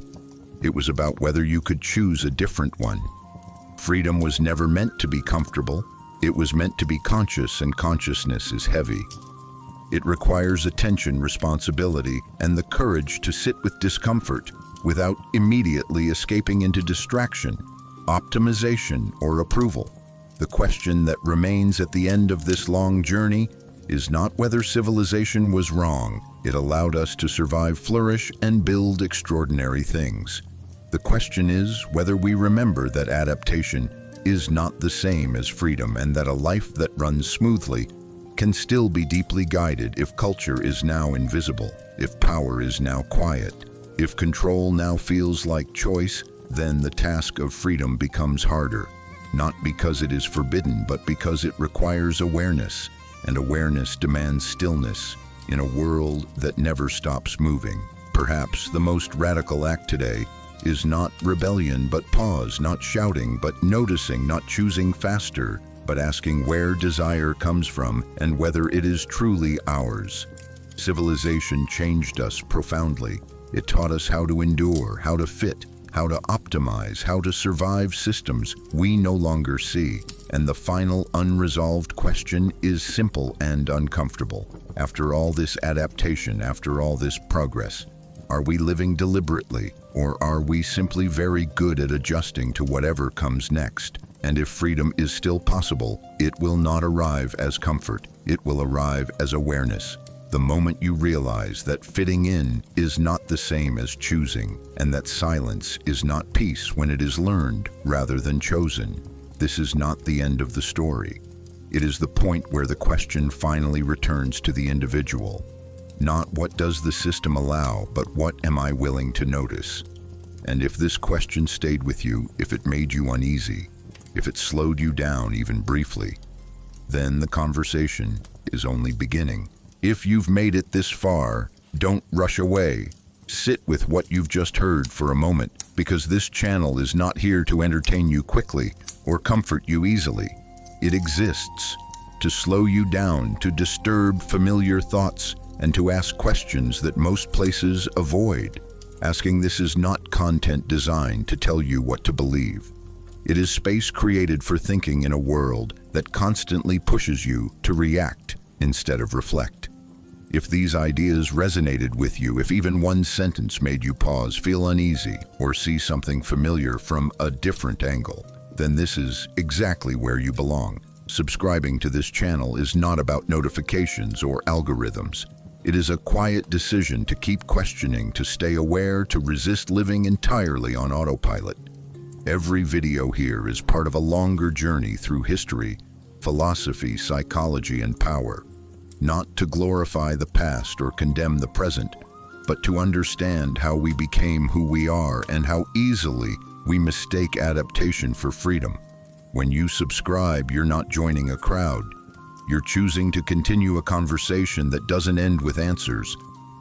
It was about whether you could choose a different one. Freedom was never meant to be comfortable. It was meant to be conscious, and consciousness is heavy. It requires attention, responsibility, and the courage to sit with discomfort without immediately escaping into distraction, optimization, or approval. The question that remains at the end of this long journey is not whether civilization was wrong. It allowed us to survive, flourish, and build extraordinary things. The question is whether we remember that adaptation is not the same as freedom, and that a life that runs smoothly can still be deeply guided if culture is now invisible, if power is now quiet, if control now feels like choice. Then the task of freedom becomes harder, not because it is forbidden, but because it requires awareness. And awareness demands stillness in a world that never stops moving. Perhaps the most radical act today is not rebellion, but pause, not shouting, but noticing, not choosing faster, but asking where desire comes from and whether it is truly ours. Civilization changed us profoundly. It taught us how to endure, how to fit, how to optimize, how to survive systems we no longer see. And the final unresolved question is simple and uncomfortable. After all this adaptation, after all this progress, are we living deliberately, or are we simply very good at adjusting to whatever comes next? And if freedom is still possible, it will not arrive as comfort. It will arrive as awareness. The moment you realize that fitting in is not the same as choosing, and that silence is not peace when it is learned rather than chosen. This is not the end of the story. It is the point where the question finally returns to the individual. Not what does the system allow, but what am I willing to notice? And if this question stayed with you, if it made you uneasy, if it slowed you down even briefly, then the conversation is only beginning. If you've made it this far, don't rush away. Sit with what you've just heard for a moment, because this channel is not here to entertain you quickly or comfort you easily. It exists to slow you down, to disturb familiar thoughts, and to ask questions that most places avoid. Asking this is not content designed to tell you what to believe. It is space created for thinking in a world that constantly pushes you to react instead of reflect. If these ideas resonated with you, if even one sentence made you pause, feel uneasy, or see something familiar from a different angle, then this is exactly where you belong. Subscribing to this channel is not about notifications or algorithms. It is a quiet decision to keep questioning, to stay aware, to resist living entirely on autopilot. Every video here is part of a longer journey through history, philosophy, psychology, and power. Not to glorify the past or condemn the present, but to understand how we became who we are and how easily we mistake adaptation for freedom. When you subscribe, you're not joining a crowd. You're choosing to continue a conversation that doesn't end with answers,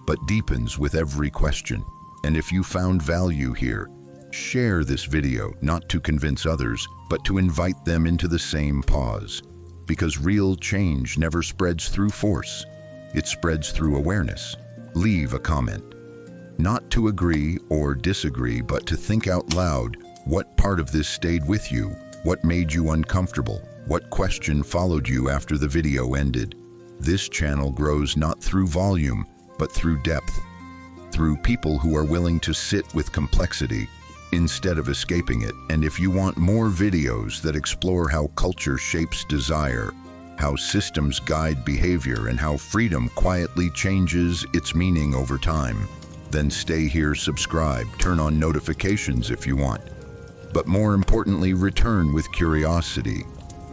but deepens with every question. And if you found value here, share this video, not to convince others, but to invite them into the same pause. Because real change never spreads through force. It spreads through awareness. Leave a comment. Not to agree or disagree, but to think out loud. What part of this stayed with you? What made you uncomfortable? What question followed you after the video ended? This channel grows not through volume, but through depth. Through people who are willing to sit with complexity instead of escaping it. And if you want more videos that explore how culture shapes desire, how systems guide behavior, and how freedom quietly changes its meaning over time, then stay here, subscribe, turn on notifications if you want. But more importantly, return with curiosity,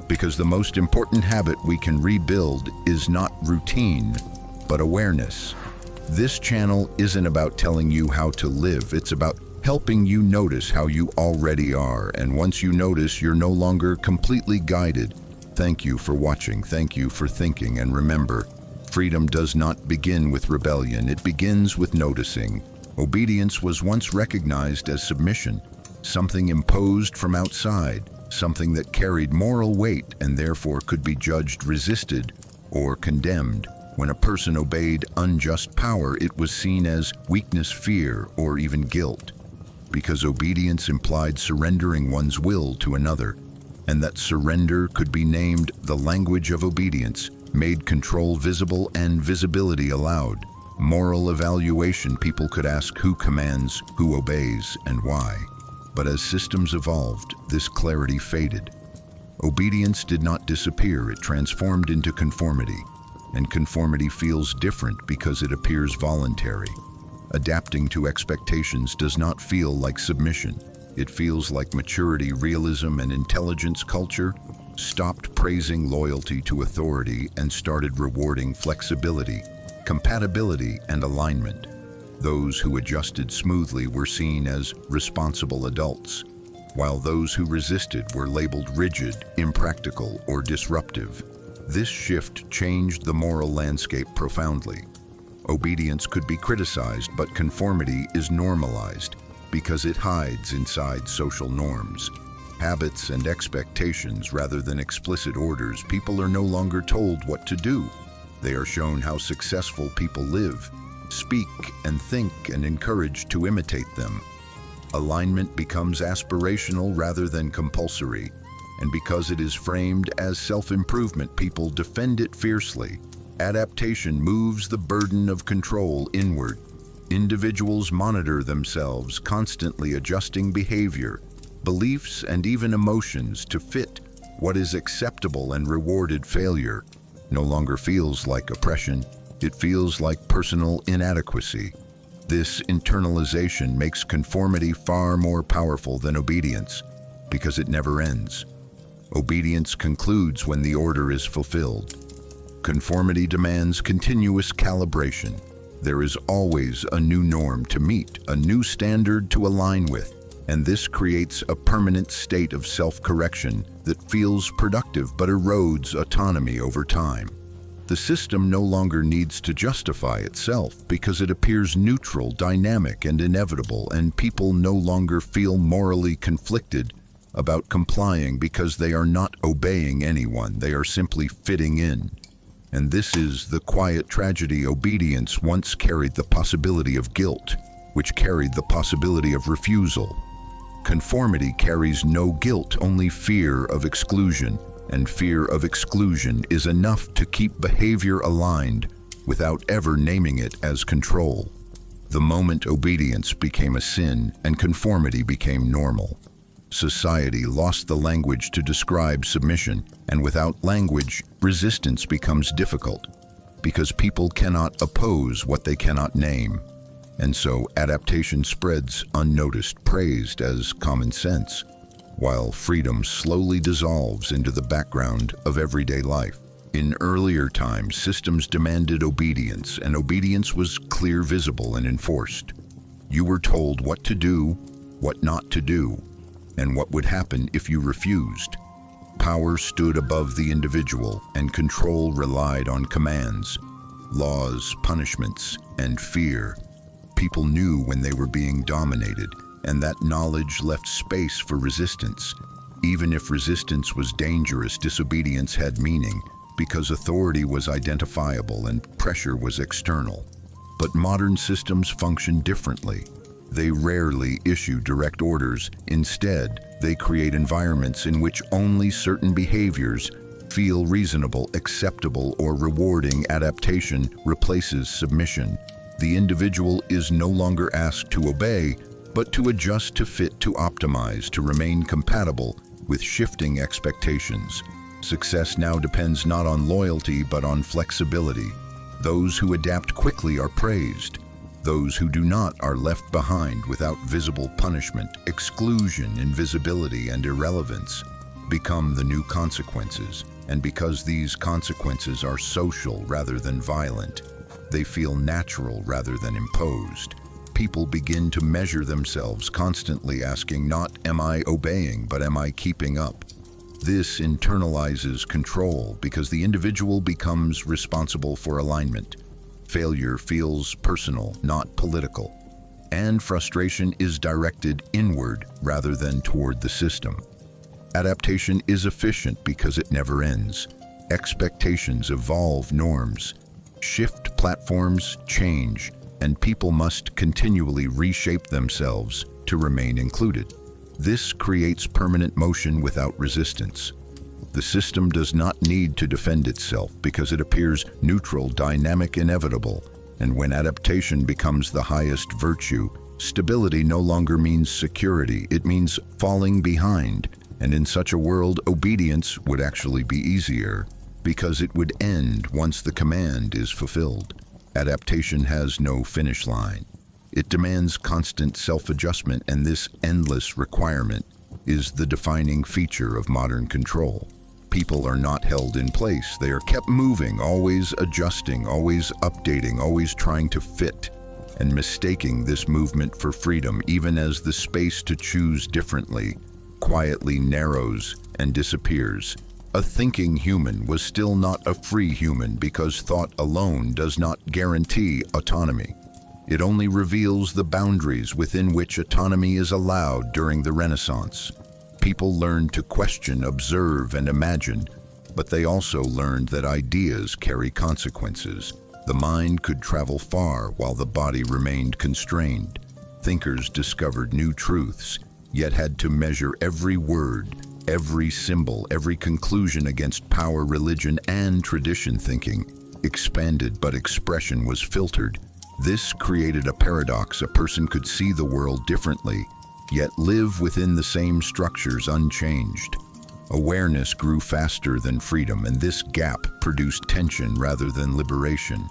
because the most important habit we can rebuild is not routine, but awareness. This channel isn't about telling you how to live, it's about helping you notice how you already are, and once you notice, you're no longer completely guided. Thank you for watching, thank you for thinking, and remember, freedom does not begin with rebellion, it begins with noticing. Obedience was once recognized as submission, something imposed from outside, something that carried moral weight and therefore could be judged, resisted, or condemned. When a person obeyed unjust power, it was seen as weakness, fear, or even guilt, because obedience implied surrendering one's will to another, and that surrender could be named the language of obedience, made control visible and visibility allowed. Moral evaluation, people could ask who commands, who obeys, and why. But as systems evolved, this clarity faded. Obedience did not disappear, it transformed into conformity. And conformity feels different because it appears voluntary. Adapting to expectations does not feel like submission. It feels like maturity, realism, and intelligence. Culture stopped praising loyalty to authority and started rewarding flexibility, compatibility, and alignment. Those who adjusted smoothly were seen as responsible adults, while those who resisted were labeled rigid, impractical, or disruptive. This shift changed the moral landscape profoundly. Obedience could be criticized, but conformity is normalized because it hides inside social norms, habits, and expectations rather than explicit orders. People are no longer told what to do. They are shown how successful people live, speak, and think, and encouraged to imitate them. Alignment becomes aspirational rather than compulsory, and because it is framed as self-improvement, people defend it fiercely. Adaptation moves the burden of control inward. Individuals monitor themselves, constantly adjusting behavior, beliefs, and even emotions to fit what is acceptable, and rewarded failure no longer feels like oppression. It feels like personal inadequacy. This internalization makes conformity far more powerful than obedience, because it never ends. Obedience concludes when the order is fulfilled. Conformity demands continuous calibration. There is always a new norm to meet, a new standard to align with, and this creates a permanent state of self-correction that feels productive but erodes autonomy over time. The system no longer needs to justify itself because it appears neutral, dynamic, and inevitable, and people no longer feel morally conflicted about complying because they are not obeying anyone, they are simply fitting in. And this is the quiet tragedy. Obedience once carried the possibility of guilt, which carried the possibility of refusal. Conformity carries no guilt, only fear of exclusion, and fear of exclusion is enough to keep behavior aligned without ever naming it as control. The moment obedience became a sin and conformity became normal, society lost the language to describe submission, and without language, resistance becomes difficult, because people cannot oppose what they cannot name. And so adaptation spreads unnoticed, praised as common sense, while freedom slowly dissolves into the background of everyday life. In earlier times, systems demanded obedience, and obedience was clear, visible, and enforced. You were told what to do, what not to do, and what would happen if you refused. Power stood above the individual, and control relied on commands, laws, punishments, and fear. People knew when they were being dominated, and that knowledge left space for resistance. Even if resistance was dangerous, disobedience had meaning, because authority was identifiable and pressure was external. But modern systems function differently. They rarely issue direct orders. Instead, they create environments in which only certain behaviors feel reasonable, acceptable, or rewarding. Adaptation replaces submission. The individual is no longer asked to obey, but to adjust, to fit, to optimize, to remain compatible with shifting expectations. Success now depends not on loyalty, but on flexibility. Those who adapt quickly are praised. Those who do not are left behind without visible punishment. Exclusion, invisibility, and irrelevance become the new consequences. And because these consequences are social rather than violent, they feel natural rather than imposed. People begin to measure themselves, constantly asking not, am I obeying, but am I keeping up? This internalizes control because the individual becomes responsible for alignment. Failure feels personal, not political. And frustration is directed inward rather than toward the system. Adaptation is efficient because it never ends. Expectations evolve, norms shift, platforms change, and people must continually reshape themselves to remain included. This creates permanent motion without resistance. The system does not need to defend itself because it appears neutral, dynamic, inevitable. And when adaptation becomes the highest virtue, stability no longer means security, it means falling behind. And in such a world, obedience would actually be easier, because it would end once the command is fulfilled. Adaptation has no finish line. It demands constant self-adjustment, and this endless requirement is the defining feature of modern control. People are not held in place. They are kept moving, always adjusting, always updating, always trying to fit, and mistaking this movement for freedom, even as the space to choose differently quietly narrows and disappears. A thinking human was still not a free human because thought alone does not guarantee autonomy. It only reveals the boundaries within which autonomy is allowed. During the Renaissance, people learned to question, observe, and imagine, but they also learned that ideas carry consequences. The mind could travel far while the body remained constrained. Thinkers discovered new truths, yet had to measure every word, every symbol, every conclusion against power, religion, and tradition. Thinking expanded, but expression was filtered. This created a paradox. A person could see the world differently, yet live within the same structures unchanged. Awareness grew faster than freedom, and this gap produced tension rather than liberation.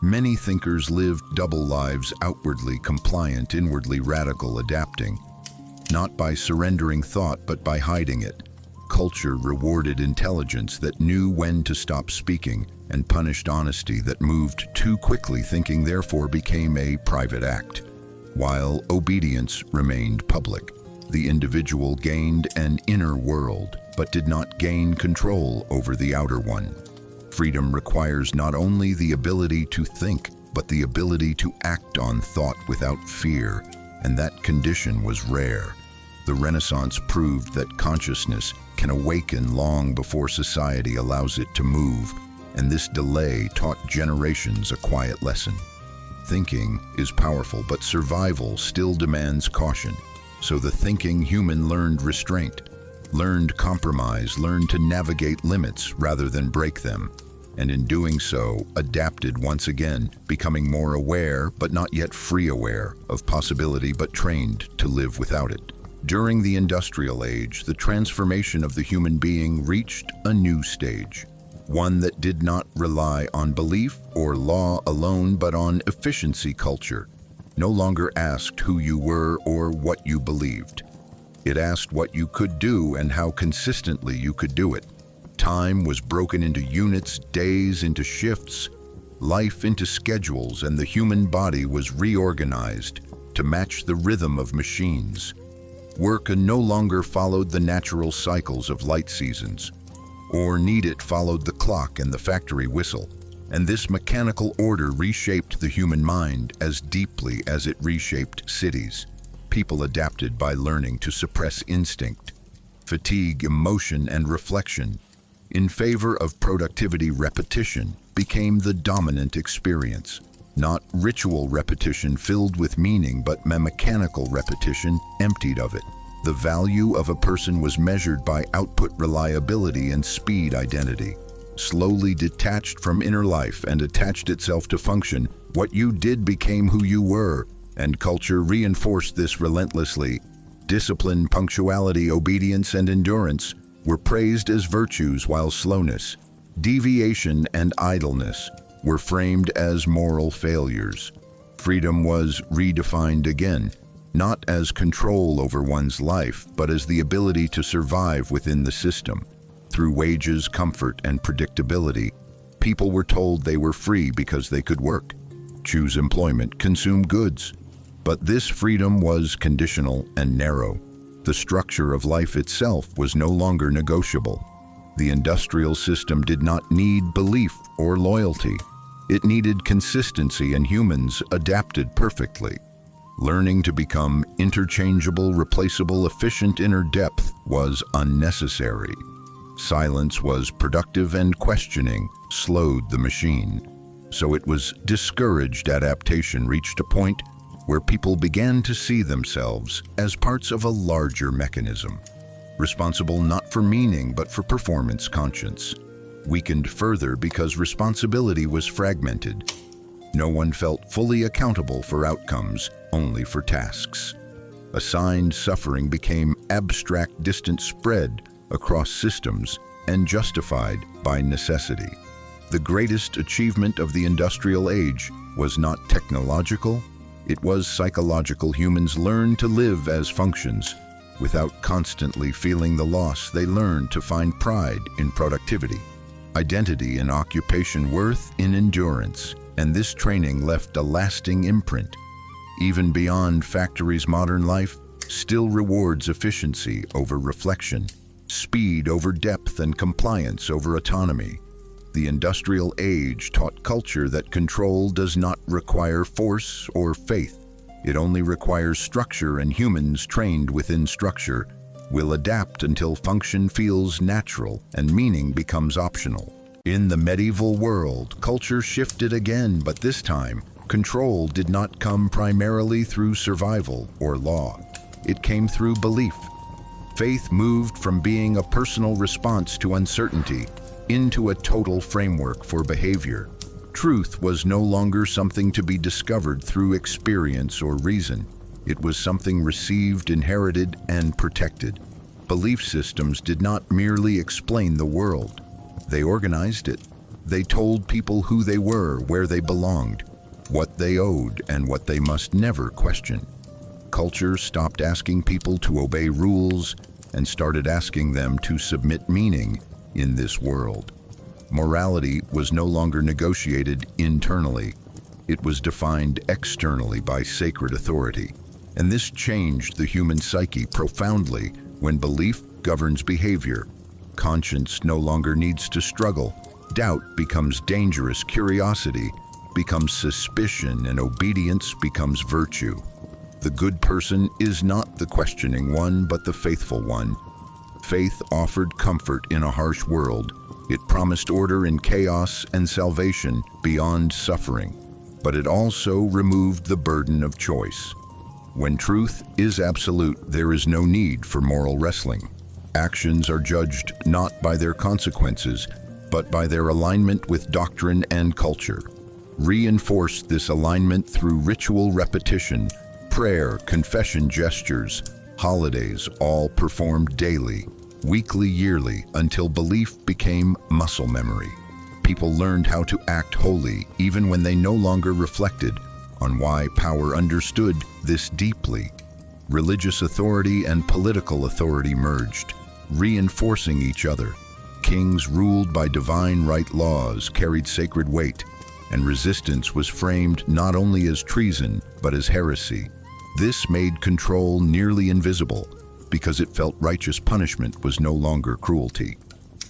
Many thinkers lived double lives, outwardly compliant, inwardly radical, adapting, not by surrendering thought, but by hiding it. Culture rewarded intelligence that knew when to stop speaking, and punished honesty that moved too quickly. Thinking therefore became a private act, while obedience remained public. The individual gained an inner world, but did not gain control over the outer one. Freedom requires not only the ability to think, but the ability to act on thought without fear, and that condition was rare. The Renaissance proved that consciousness can awaken long before society allows it to move, and this delay taught generations a quiet lesson. Thinking is powerful, but survival still demands caution. So the thinking human learned restraint, learned compromise, learned to navigate limits rather than break them, and in doing so, adapted once again, becoming more aware, but not yet free aware, of possibility but trained to live without it. During the industrial age, the transformation of the human being reached a new stage, one that did not rely on belief or law alone, but on efficiency culture. No longer asked who you were or what you believed. It asked what you could do and how consistently you could do it. Time was broken into units, days into shifts, life into schedules, and the human body was reorganized to match the rhythm of machines. Work no longer followed the natural cycles of light seasons, or need it followed the clock and the factory whistle. And this mechanical order reshaped the human mind as deeply as it reshaped cities. People adapted by learning to suppress instinct, fatigue, emotion, and reflection in favor of productivity. Repetition became the dominant experience. Not ritual repetition filled with meaning, but mechanical repetition emptied of it. The value of a person was measured by output, reliability, and speed. Identity slowly detached from inner life and attached itself to function. What you did became who you were, and culture reinforced this relentlessly. Discipline, punctuality, obedience, and endurance were praised as virtues, while slowness, deviation, and idleness were framed as moral failures. Freedom was redefined again, not as control over one's life, but as the ability to survive within the system. Through wages, comfort, and predictability, people were told they were free because they could work, choose employment, consume goods. But this freedom was conditional and narrow. The structure of life itself was no longer negotiable. The industrial system did not need belief or loyalty. It needed consistency, and humans adapted perfectly. Learning to become interchangeable, replaceable, efficient inner depth was unnecessary. Silence was productive, and questioning slowed the machine. So it was discouraged. Adaptation reached a point where people began to see themselves as parts of a larger mechanism, responsible not for meaning but for performance. Conscience weakened further because responsibility was fragmented. No one felt fully accountable for outcomes, only for tasks. Assigned suffering became abstract, distant, spread across systems, and justified by necessity. The greatest achievement of the industrial age was not technological, it was psychological. Humans learned to live as functions. Without constantly feeling the loss, they learned to find pride in productivity, identity in occupation, worth in endurance. And this training left a lasting imprint. Even beyond factories, modern life still rewards efficiency over reflection, speed over depth, and compliance over autonomy. The industrial age taught culture that control does not require force or faith. It only requires structure, and humans trained within structure will adapt until function feels natural and meaning becomes optional. In the medieval world, culture shifted again, but this time, control did not come primarily through survival or law. It came through belief. Faith moved from being a personal response to uncertainty into a total framework for behavior. Truth was no longer something to be discovered through experience or reason. It was something received, inherited, and protected. Belief systems did not merely explain the world. They organized it. They told people who they were, where they belonged, what they owed, and what they must never question. Culture stopped asking people to obey rules and started asking them to submit meaning in this world. Morality was no longer negotiated internally. It was defined externally by sacred authority. And this changed the human psyche profoundly. When belief governs behavior, conscience no longer needs to struggle. Doubt becomes dangerous, curiosity becomes suspicion, and obedience becomes virtue. The good person is not the questioning one, but the faithful one. Faith offered comfort in a harsh world. It promised order in chaos and salvation beyond suffering. But it also removed the burden of choice. When truth is absolute, there is no need for moral wrestling. Actions are judged not by their consequences, but by their alignment with doctrine and culture. Reinforce this alignment through ritual repetition, prayer, confession gestures, holidays, all performed daily, weekly, yearly, until belief became muscle memory. People learned how to act holy even when they no longer reflected on why power understood this deeply. Religious authority and political authority merged, reinforcing each other. Kings ruled by divine right laws carried sacred weight, and resistance was framed not only as treason but as heresy. This made control nearly invisible because it felt righteous punishment was no longer cruelty.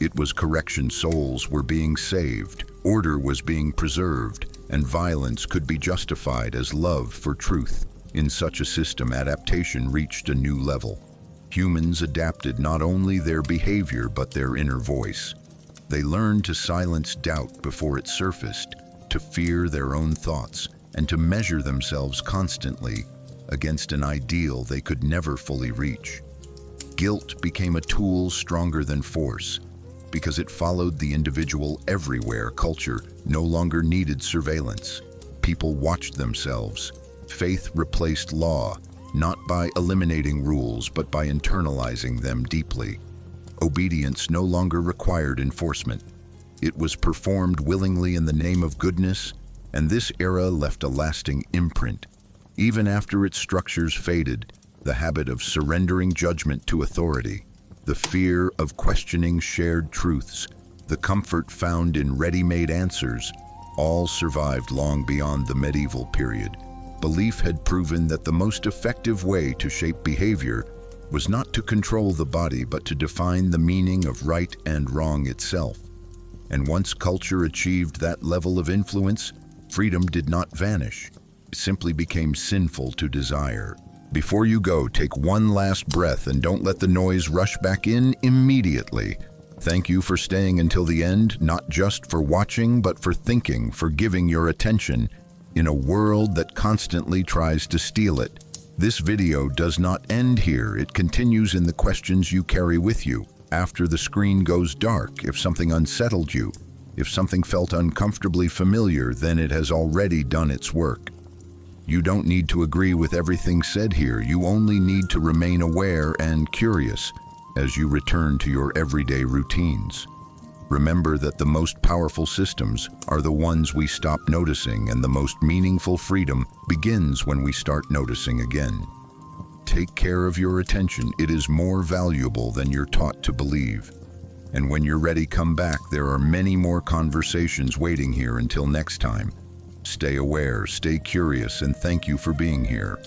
It was correction. Souls were being saved, order was being preserved, and violence could be justified as love for truth. In such a system, adaptation reached a new level. Humans adapted not only their behavior but their inner voice. They learned to silence doubt before it surfaced, to fear their own thoughts, and to measure themselves constantly against an ideal they could never fully reach. Guilt became a tool stronger than force, because it followed the individual everywhere. Culture no longer needed surveillance. People watched themselves. Faith replaced law, not by eliminating rules, but by internalizing them deeply. Obedience no longer required enforcement. It was performed willingly in the name of goodness, and this era left a lasting imprint. Even after its structures faded, the habit of surrendering judgment to authority, the fear of questioning shared truths, the comfort found in ready-made answers, all survived long beyond the medieval period. Belief had proven that the most effective way to shape behavior was not to control the body, but to define the meaning of right and wrong itself. And once culture achieved that level of influence, freedom did not vanish. It simply became sinful to desire. Before you go, take one last breath and don't let the noise rush back in immediately. Thank you for staying until the end, not just for watching, but for thinking, for giving your attention in a world that constantly tries to steal it. This video does not end here. It continues in the questions you carry with you. After the screen goes dark, if something unsettled you, if something felt uncomfortably familiar, then it has already done its work. You don't need to agree with everything said here. You only need to remain aware and curious as you return to your everyday routines. Remember that the most powerful systems are the ones we stop noticing, and the most meaningful freedom begins when we start noticing again. Take care of your attention. It is more valuable than you're taught to believe. And when you're ready, come back. There are many more conversations waiting here. Until next time, stay aware, stay curious, and thank you for being here.